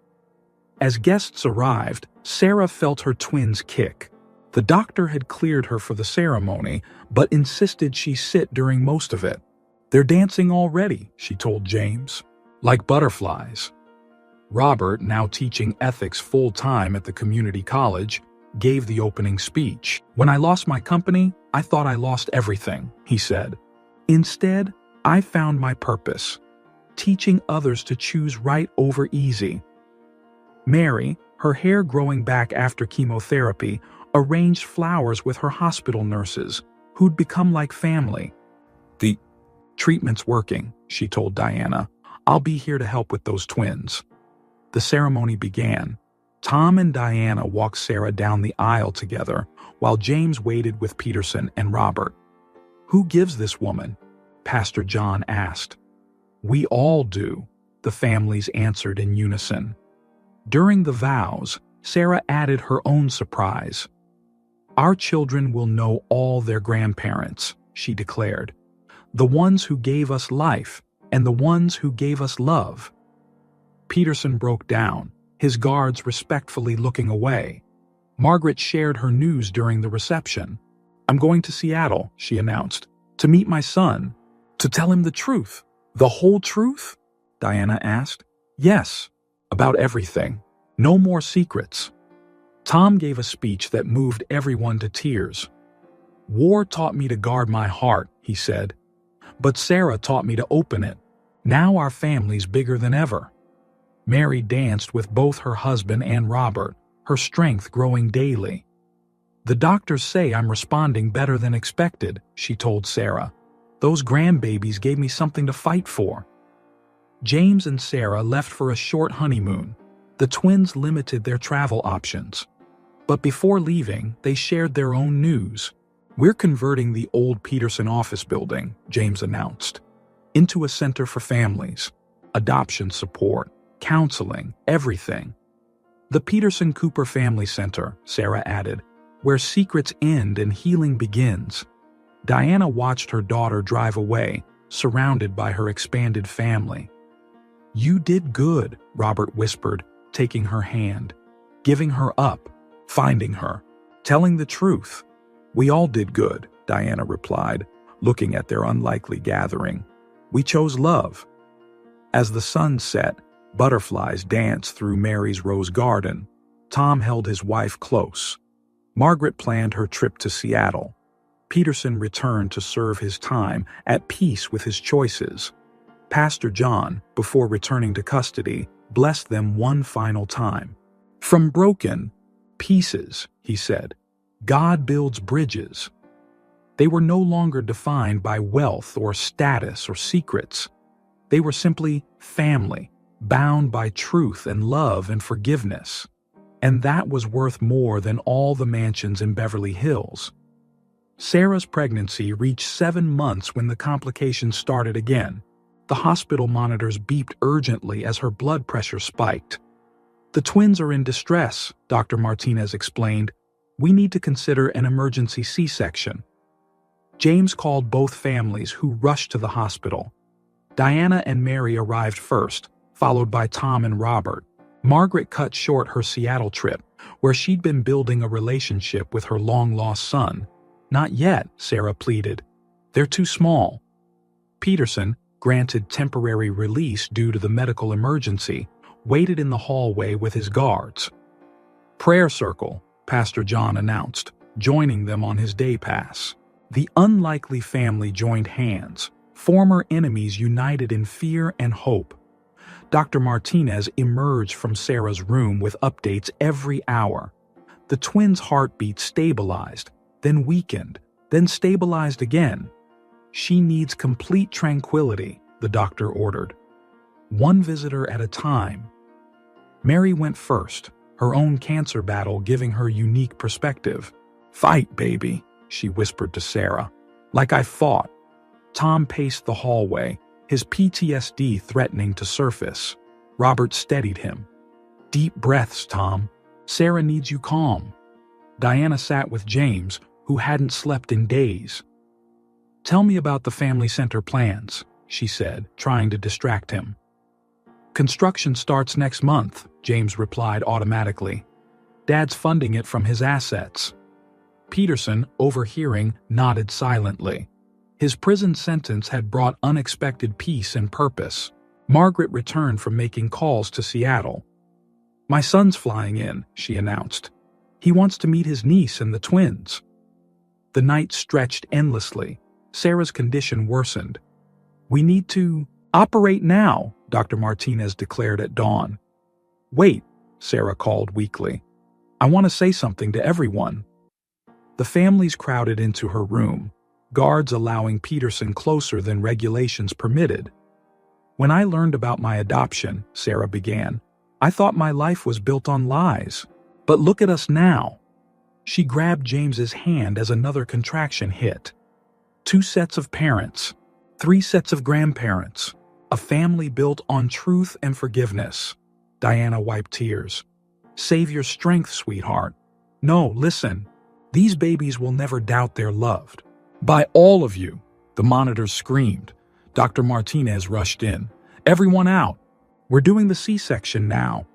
As guests arrived, Sarah felt her twins kick. The doctor had cleared her for the ceremony, but insisted she sit during most of it. "They're dancing already," she told James. "Like butterflies." Robert, now teaching ethics full-time at the community college, gave the opening speech. "When I lost my company, I thought I lost everything," he said. "Instead, I found my purpose, teaching others to choose right over easy." Mary, her hair growing back after chemotherapy, arranged flowers with her hospital nurses, who'd become like family. "The treatment's working," she told Diana. "I'll be here to help with those twins." The ceremony began. Tom and Diana walked Sarah down the aisle together, while James waited with Peterson and Robert. "Who gives this woman?" Pastor John asked. "We all do," the families answered in unison. During the vows, Sarah added her own surprise. "Our children will know all their grandparents," she declared. "The ones who gave us life and the ones who gave us love." Peterson broke down, his guards respectfully looking away. Margaret shared her news during the reception. "I'm going to Seattle," she announced, "to meet my son, to tell him the truth." "The whole truth?" Diana asked. "Yes, about everything. No more secrets." Tom gave a speech that moved everyone to tears. "War taught me to guard my heart," he said. "But Sarah taught me to open it. Now our family's bigger than ever." Mary danced with both her husband and Robert, her strength growing daily. "The doctors say I'm responding better than expected," she told Sarah. "Those grandbabies gave me something to fight for." James and Sarah left for a short honeymoon. The twins limited their travel options. But before leaving, they shared their own news. "We're converting the old Peterson office building," James announced, "into a center for families, adoption support, counseling, everything." "The Peterson Cooper Family Center," Sarah added, "where secrets end and healing begins." Diana watched her daughter drive away, surrounded by her expanded family. "You did good," Robert whispered, taking her hand, giving her up, finding her, telling the truth. "We all did good," Diana replied, looking at their unlikely gathering. "We chose love." As the sun set, butterflies danced through Mary's rose garden. Tom held his wife close. Margaret planned her trip to Seattle. Peterson returned to serve his time, at peace with his choices. Pastor John, before returning to custody, blessed them one final time. "From broken pieces," he said, "God builds bridges." They were no longer defined by wealth or status or secrets. They were simply family, bound by truth and love and forgiveness. And that was worth more than all the mansions in Beverly Hills. Sarah's pregnancy reached 7 months when the complications started again. The hospital monitors beeped urgently as her blood pressure spiked. "The twins are in distress," Dr. Martinez explained. "We need to consider an emergency C-section." James called both families, who rushed to the hospital. Diana and Mary arrived first, followed by Tom and Robert. Margaret cut short her Seattle trip, where she'd been building a relationship with her long-lost son. "Not yet," Sarah pleaded. "They're too small." Peterson, granted temporary release due to the medical emergency, waited in the hallway with his guards. "Prayer circle," Pastor John announced, joining them on his day pass. The unlikely family joined hands, former enemies united in fear and hope. Dr. Martinez emerged from Sarah's room with updates every hour. The twins' heartbeat stabilized, then weakened, then stabilized again. "She needs complete tranquility," the doctor ordered. One visitor at a time. Mary went first, her own cancer battle giving her unique perspective. "Fight, baby," she whispered to Sarah. "Like I fought." Tom paced the hallway, his PTSD threatening to surface. Robert steadied him. "Deep breaths, Tom. Sarah needs you calm." Diana sat with James, who hadn't slept in days. "Tell me about the family center plans," she said, trying to distract him. "Construction starts next month," James replied automatically. "Dad's funding it from his assets." Peterson, overhearing, nodded silently. His prison sentence had brought unexpected peace and purpose. Margaret returned from making calls to Seattle. "My son's flying in," she announced. "He wants to meet his niece and the twins." The night stretched endlessly. Sarah's condition worsened. "We need to operate now," Dr. Martinez declared at dawn. "Wait," Sarah called weakly. "I want to say something to everyone." The families crowded into her room, guards allowing Peterson closer than regulations permitted. "When I learned about my adoption," Sarah began, "I thought my life was built on lies. But look at us now." She grabbed James's hand as another contraction hit. 2 sets of parents, 3 sets of grandparents, a family built on truth and forgiveness. Diana wiped tears. "Save your strength, sweetheart. No, listen. These babies will never doubt they're loved. By all of you," the monitors screamed. Dr. Martinez rushed in. "Everyone out. We're doing the C-section now."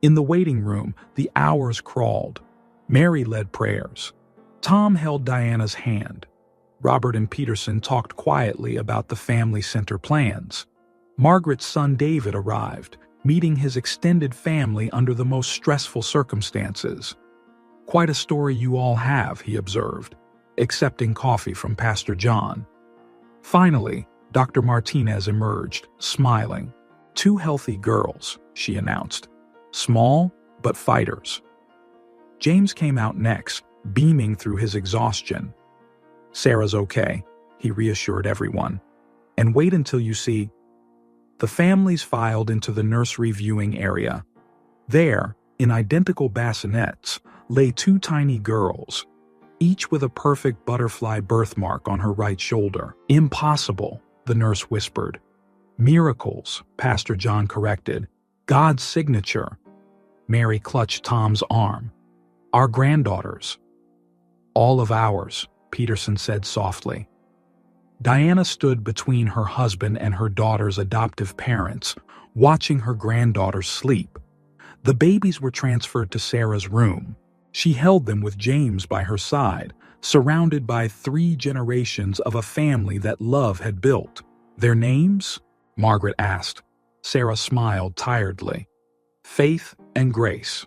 In the waiting room, the hours crawled. Mary led prayers. Tom held Diana's hand. Robert and Peterson talked quietly about the family center plans. Margaret's son David arrived, meeting his extended family under the most stressful circumstances. "Quite a story you all have," he observed, accepting coffee from Pastor John. Finally, Dr. Martinez emerged, smiling. "2 healthy girls," she announced. "Small, but fighters." James came out next, beaming through his exhaustion. "Sarah's okay," he reassured everyone. "And wait until you see." The families filed into the nursery viewing area. There, in identical bassinets, lay 2 tiny girls, each with a perfect butterfly birthmark on her right shoulder. "Impossible," the nurse whispered. "Miracles," Pastor John corrected. "God's signature." Mary clutched Tom's arm. "Our granddaughters." "All of ours," Peterson said softly. Diana stood between her husband and her daughter's adoptive parents, watching her granddaughters sleep. The babies were transferred to Sarah's room. She held them with James by her side, surrounded by 3 generations of a family that love had built. "Their names?" Margaret asked. Sarah smiled tiredly. "Faith and Grace."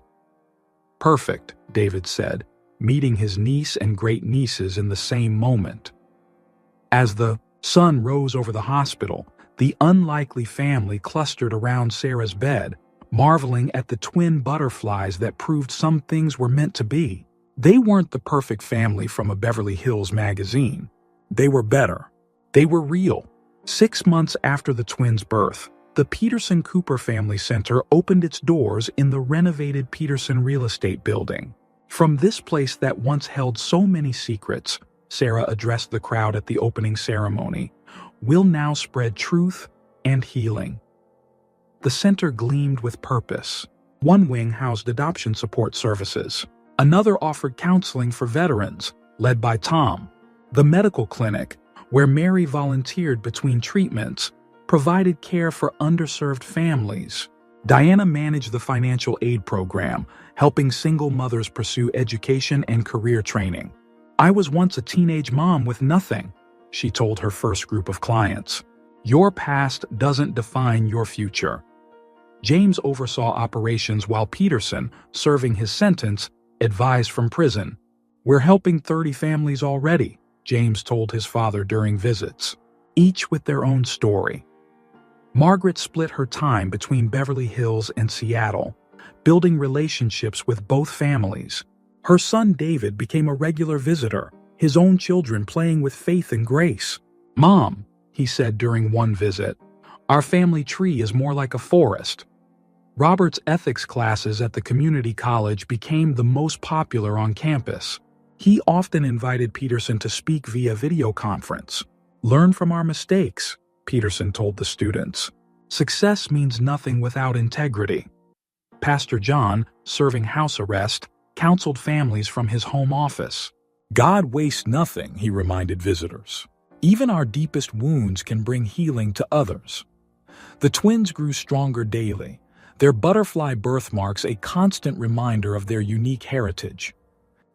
"Perfect," David said, meeting his niece and great-nieces in the same moment. As the sun rose over the hospital, the unlikely family clustered around Sarah's bed, marveling at the twin butterflies that proved some things were meant to be. They weren't the perfect family from a Beverly Hills magazine. They were better. They were real. 6 months after the twins' birth, the Peterson Cooper Family Center opened its doors in the renovated Peterson Real Estate Building. From this place that once held so many secrets, Sarah addressed the crowd at the opening ceremony, "we'll now spread truth and healing." The center gleamed with purpose. One wing housed adoption support services. Another offered counseling for veterans, led by Tom. The medical clinic, where Mary volunteered between treatments, provided care for underserved families. Diana managed the financial aid program, helping single mothers pursue education and career training. "I was once a teenage mom with nothing," she told her first group of clients. "Your past doesn't define your future." James oversaw operations while Peterson, serving his sentence, advised from prison. "We're helping 30 families already," James told his father during visits, each with their own story. Margaret split her time between Beverly Hills and Seattle, building relationships with both families. Her son David became a regular visitor, his own children playing with faith and grace. "Mom," he said during one visit. Our family tree is more like a forest. Robert's ethics classes at the community college became the most popular on campus. He often invited Peterson to speak via video conference. Learn from our mistakes, Peterson told the students. Success means nothing without integrity. Pastor John, serving house arrest, counseled families from his home office. God wastes nothing, he reminded visitors. Even our deepest wounds can bring healing to others. The twins grew stronger daily, their butterfly birthmarks a constant reminder of their unique heritage.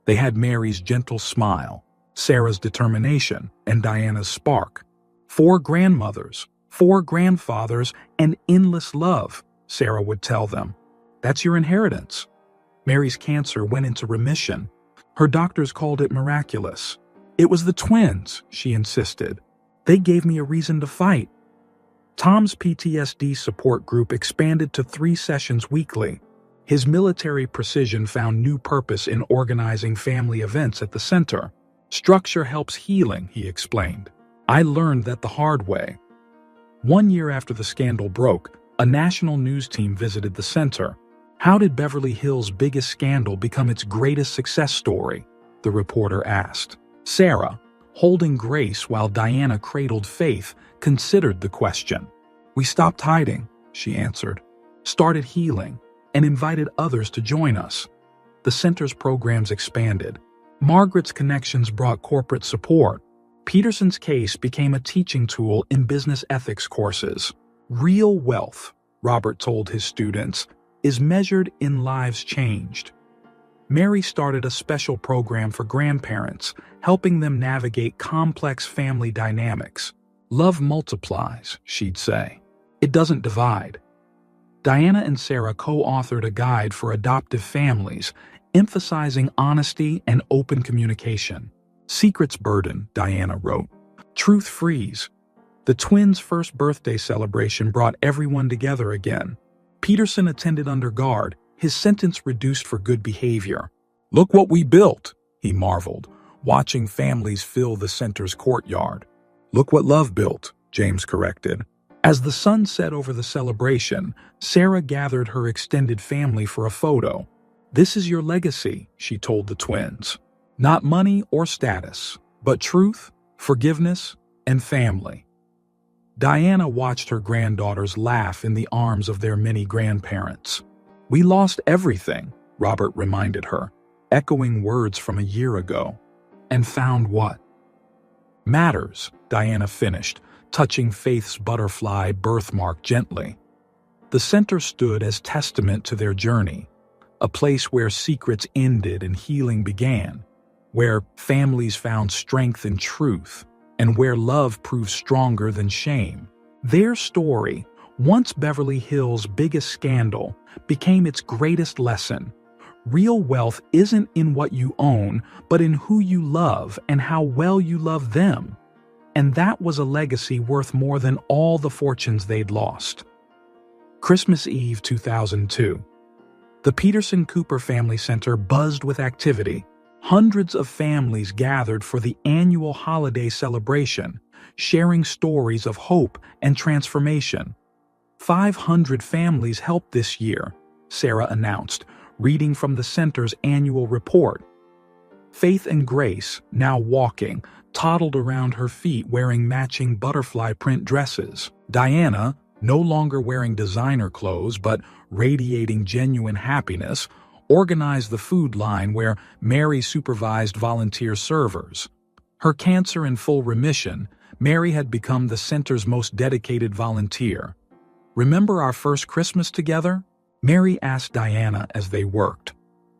They had Mary's gentle smile, Sarah's determination, and Diana's spark. 4 grandmothers, 4 grandfathers, and endless love, Sarah would tell them. That's your inheritance. Mary's cancer went into remission. Her doctors called it miraculous. It was the twins, she insisted. They gave me a reason to fight. Tom's PTSD support group expanded to 3 sessions weekly. His military precision found new purpose in organizing family events at the center. Structure helps healing, he explained. I learned that the hard way. 1 year after the scandal broke, a national news team visited the center. How did Beverly Hills' biggest scandal become its greatest success story? The reporter asked. Sarah, holding Grace while Diana cradled Faith, considered the question. We stopped hiding, she answered, started healing, and invited others to join us. The center's programs expanded. Margaret's connections brought corporate support. Peterson's case became a teaching tool in business ethics courses. Real wealth, Robert told his students, is measured in lives changed. Mary started a special program for grandparents, helping them navigate complex family dynamics. Love multiplies, she'd say. It doesn't divide. Diana and Sarah co-authored a guide for adoptive families, emphasizing honesty and open communication. Secrets burden, Diana wrote. Truth frees. The twins' first birthday celebration brought everyone together again. Peterson attended under guard, his sentence reduced for good behavior. Look what we built, he marveled, watching families fill the center's courtyard. Look what love built, James corrected. As the sun set over the celebration, Sarah gathered her extended family for a photo. This is your legacy, she told the twins. Not money or status, but truth, forgiveness, and family. Diana watched her granddaughters laugh in the arms of their many grandparents. We lost everything, Robert reminded her, echoing words from a year ago. And found what? Matters, Diana finished, touching Faith's butterfly birthmark gently. The center stood as testament to their journey, a place where secrets ended and healing began, where families found strength in truth, and where love proved stronger than shame. Their story, once Beverly Hills' biggest scandal, became its greatest lesson. Real wealth isn't in what you own, but in who you love and how well you love them. And that was a legacy worth more than all the fortunes they'd lost. Christmas Eve 2002. The Peterson Cooper Family Center buzzed with activity. Hundreds of families gathered for the annual holiday celebration, sharing stories of hope and transformation. 500 families helped this year, Sarah announced, reading from the center's annual report. Faith and Grace, now walking, toddled around her feet wearing matching butterfly print dresses. Diana, no longer wearing designer clothes but radiating genuine happiness, organized the food line where Mary supervised volunteer servers. Her cancer in full remission, Mary had become the center's most dedicated volunteer. Remember our first Christmas together? Mary asked Diana as they worked.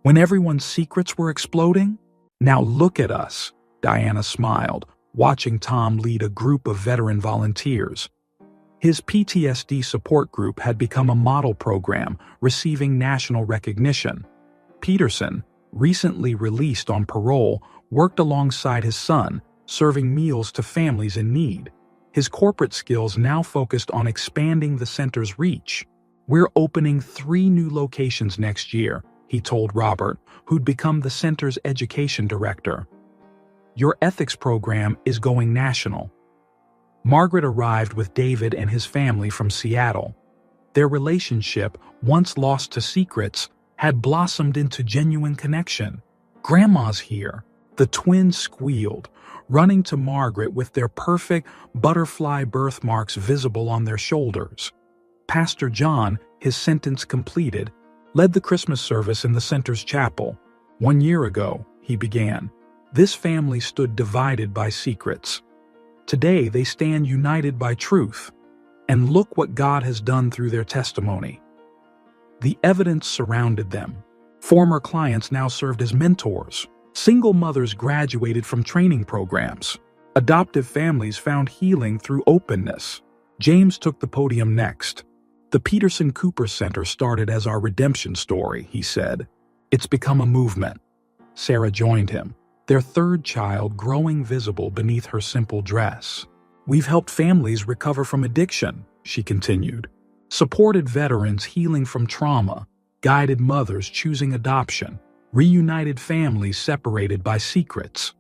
When everyone's secrets were exploding? Now look at us, Diana smiled, watching Tom lead a group of veteran volunteers. His PTSD support group had become a model program, receiving national recognition. Peterson, recently released on parole, worked alongside his son, serving meals to families in need. His corporate skills now focused on expanding the center's reach. We're opening 3 new locations next year, he told Robert, who'd become the center's education director. Your ethics program is going national. Margaret arrived with David and his family from Seattle. Their relationship, once lost to secrets, had blossomed into genuine connection. "Grandma's here," the twins squealed, running to Margaret with their perfect butterfly birthmarks visible on their shoulders. Pastor John, his sentence completed, led the Christmas service in the center's chapel. "1 year ago," he began, "this family stood divided by secrets. Today they stand united by truth. And look what God has done through their testimony." The evidence surrounded them. Former clients now served as mentors. Single mothers graduated from training programs. Adoptive families found healing through openness. James took the podium next. "The Peterson Cooper Center started as our redemption story," he said. "It's become a movement." Sarah joined him, their third child growing visible beneath her simple dress. "We've helped families recover from addiction," she continued. "Supported veterans healing from trauma, guided mothers choosing adoption, reunited families separated by secrets."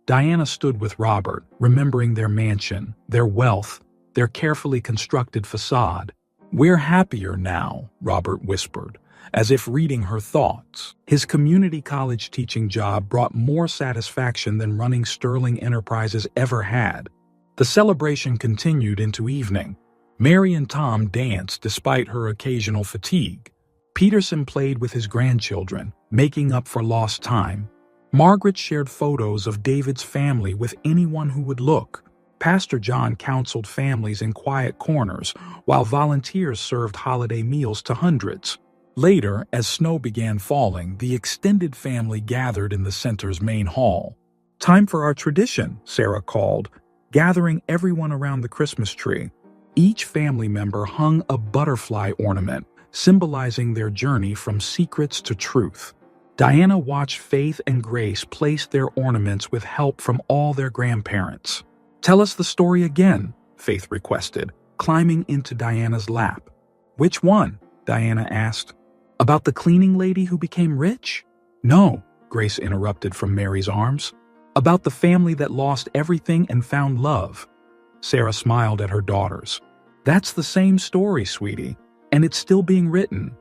Diana stood with Robert, remembering their mansion, their wealth, their carefully constructed facade. "We're happier now," Robert whispered, as if reading her thoughts. His community college teaching job brought more satisfaction than running Sterling Enterprises ever had. The celebration continued into evening. Mary and Tom danced despite her occasional fatigue. Peterson played with his grandchildren, making up for lost time. Margaret shared photos of David's family with anyone who would look. Pastor John counseled families in quiet corners, while volunteers served holiday meals to hundreds. Later, as snow began falling, the extended family gathered in the center's main hall. "Time for our tradition," Sarah called, gathering everyone around the Christmas tree. Each family member hung a butterfly ornament, symbolizing their journey from secrets to truth. Diana watched Faith and Grace place their ornaments with help from all their grandparents. "Tell us the story again," Faith requested, climbing into Diana's lap. "Which one?" Diana asked. "About the cleaning lady who became rich?" "No," Grace interrupted from Mary's arms. "About the family that lost everything and found love." Sarah smiled at her daughters. "That's the same story, sweetie, and it's still being written."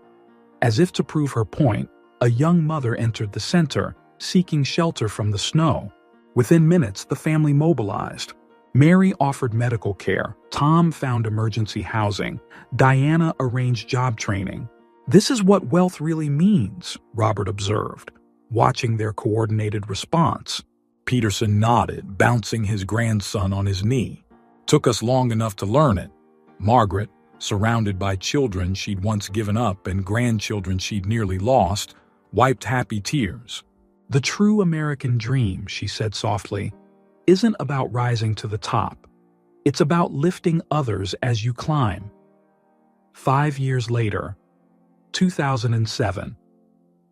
As if to prove her point, a young mother entered the center, seeking shelter from the snow. Within minutes, the family mobilized. Mary offered medical care, Tom found emergency housing, Diana arranged job training. "This is what wealth really means," Robert observed, watching their coordinated response. Peterson nodded, bouncing his grandson on his knee. "Took us long enough to learn it." Margaret, surrounded by children she'd once given up and grandchildren she'd nearly lost, wiped happy tears. "The true American dream," she said softly, "isn't about rising to the top. It's about lifting others as you climb." 5 years later, 2007,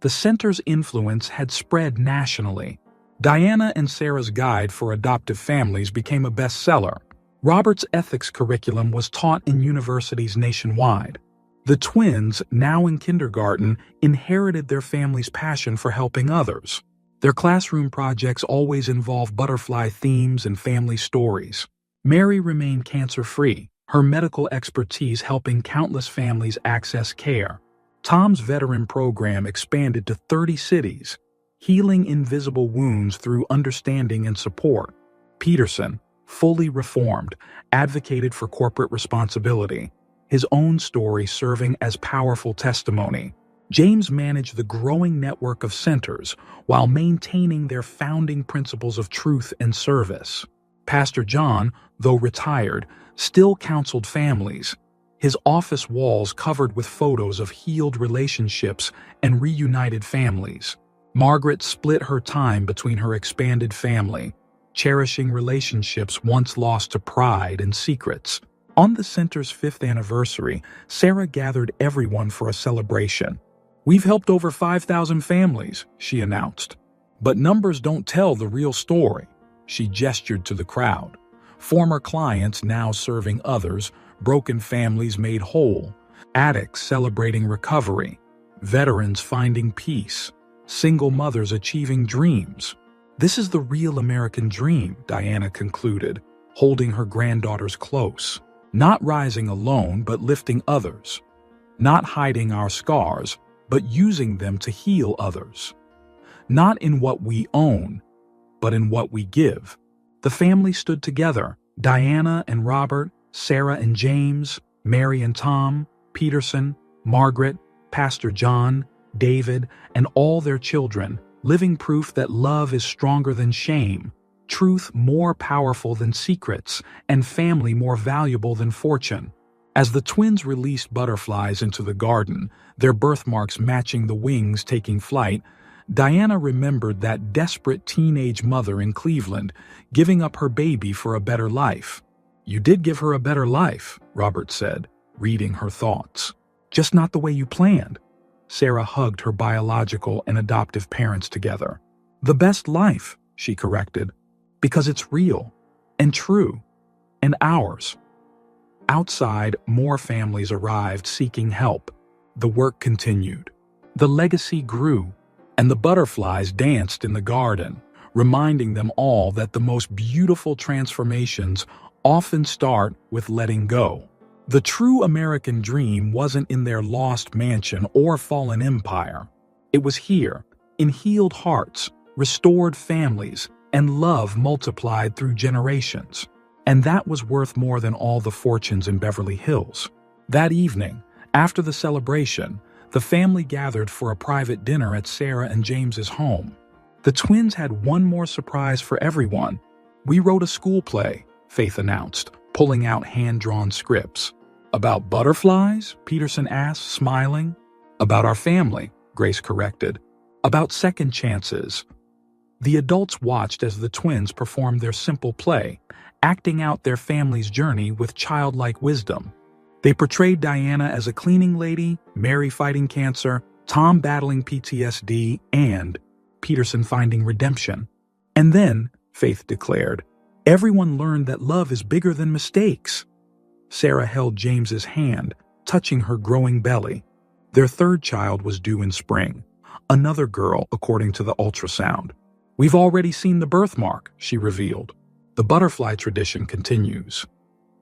the center's influence had spread nationally. Diana and Sarah's Guide for Adoptive Families became a bestseller. Robert's ethics curriculum was taught in universities nationwide. The twins, now in kindergarten, inherited their family's passion for helping others. Their classroom projects always involved butterfly themes and family stories. Mary remained cancer-free, her medical expertise helping countless families access care. Tom's veteran program expanded to 30 cities, healing invisible wounds through understanding and support. Peterson, fully reformed, advocated for corporate responsibility, his own story serving as powerful testimony. James managed the growing network of centers while maintaining their founding principles of truth and service. Pastor John, though retired, still counseled families, his office walls covered with photos of healed relationships and reunited families. Margaret split her time between her expanded family, cherishing relationships once lost to pride and secrets. On the center's 5th anniversary, Sarah gathered everyone for a celebration. "We've helped over 5,000 families," she announced. "But numbers don't tell the real story." She gestured to the crowd. Former clients now serving others, broken families made whole, addicts celebrating recovery, veterans finding peace, single mothers achieving dreams. "This is the real American dream," Diana concluded, holding her granddaughters close, not rising alone but lifting others, not hiding our scars but using them to heal others, not in what we own but in what we give. The family stood together, Diana and Robert, Sarah and James, Mary and Tom, Peterson, Margaret, Pastor John, David, and all their children, living proof that love is stronger than shame, truth more powerful than secrets, and family more valuable than fortune. As the twins released butterflies into the garden, their birthmarks matching the wings taking flight, Diana remembered that desperate teenage mother in Cleveland giving up her baby for a better life. "You did give her a better life," Robert said, reading her thoughts. "Just not the way you planned." Sarah hugged her biological and adoptive parents together. "The best life," she corrected, "because it's real and true and ours." Outside, more families arrived seeking help. The work continued. The legacy grew, and the butterflies danced in the garden, reminding them all that the most beautiful transformations often start with letting go. The true American dream wasn't in their lost mansion or fallen empire. It was here, in healed hearts, restored families, and love multiplied through generations. And that was worth more than all the fortunes in Beverly Hills. That evening, after the celebration, the family gathered for a private dinner at Sarah and James's home. The twins had one more surprise for everyone. "We wrote a school play," Faith announced, pulling out hand-drawn scripts. "About butterflies?" Peterson asked, smiling. "About our family," Grace corrected. "About second chances." The adults watched as the twins performed their simple play, acting out their family's journey with childlike wisdom. They portrayed Diana as a cleaning lady, Mary fighting cancer, Tom battling PTSD, and Peterson finding redemption. And then, Faith declared, everyone learned that love is bigger than mistakes. Sarah held James's hand, touching her growing belly. Their third child was due in spring, another girl according to the ultrasound. "We've already seen the birthmark," she revealed. The butterfly tradition continues.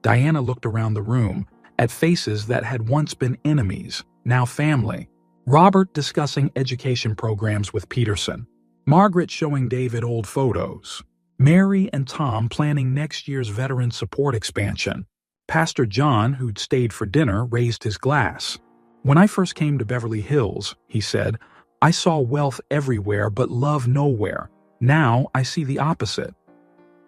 Diana looked around the room, at faces that had once been enemies, now family. Robert discussing education programs with Peterson. Margaret showing David old photos. Mary and Tom planning next year's veteran support expansion. Pastor John, who'd stayed for dinner, raised his glass. "When I first came to Beverly Hills," he said, "I saw wealth everywhere but love nowhere. Now I see the opposite."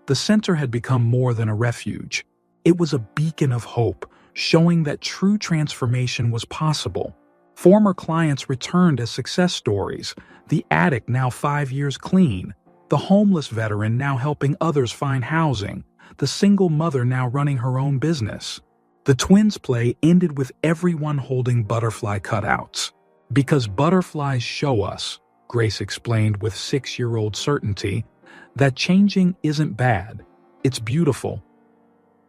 The center had become more than a refuge. It was a beacon of hope, showing that true transformation was possible. Former clients returned as success stories, the addict now 5 years clean, the homeless veteran now helping others find housing, the single mother now running her own business. The twins' play ended with everyone holding butterfly cutouts. "Because butterflies show us," Grace explained with 6-year-old certainty, "that changing isn't bad, it's beautiful."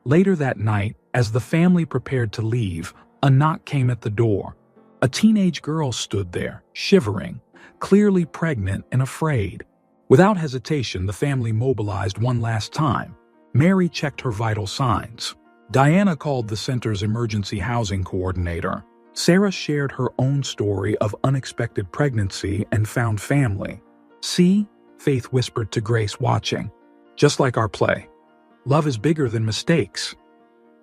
Later that night, as the family prepared to leave, a knock came at the door. A teenage girl stood there, shivering, clearly pregnant and afraid. Without hesitation, the family mobilized one last time. Mary checked her vital signs. Diana called the center's emergency housing coordinator. Sarah shared her own story of unexpected pregnancy and found family. "See?" Faith whispered to Grace watching. "Just like our play. Love is bigger than mistakes."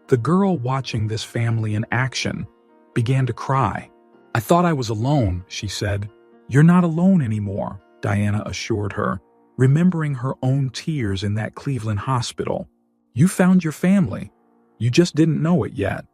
The girl watching this family in action began to cry. "I thought I was alone," she said. "You're not alone anymore," Diana assured her, remembering her own tears in that Cleveland hospital. "You found your family. You just didn't know it yet."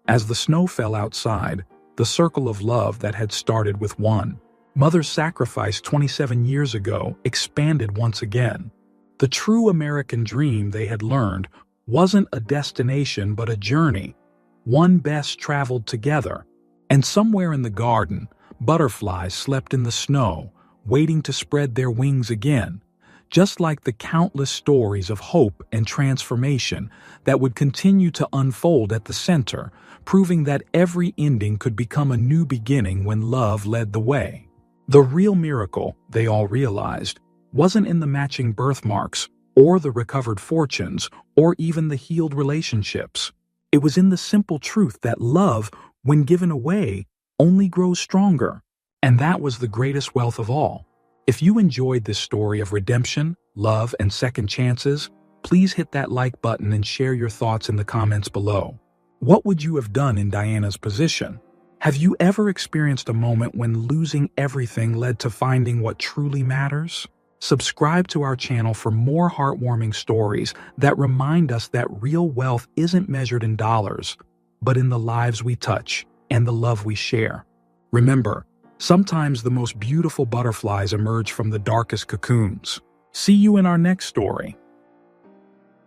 As the snow fell outside, the circle of love that had started with one mother's sacrifice 27 years ago expanded once again. The true American dream, they had learned, wasn't a destination but a journey, one best traveled together. And somewhere in the garden, butterflies slept in the snow, waiting to spread their wings again, just like the countless stories of hope and transformation that would continue to unfold at the center, proving that every ending could become a new beginning when love led the way. The real miracle, they all realized, wasn't in the matching birthmarks or the recovered fortunes, or even the healed relationships. It was in the simple truth that love, when given away, only grows stronger. And that was the greatest wealth of all. If you enjoyed this story of redemption, love, and second chances, please hit that like button and share your thoughts in the comments below. What would you have done in Diana's position? Have you ever experienced a moment when losing everything led to finding what truly matters? Subscribe to our channel for more heartwarming stories that remind us that real wealth isn't measured in dollars, but in the lives we touch and the love we share. Remember, sometimes the most beautiful butterflies emerge from the darkest cocoons. See you in our next story.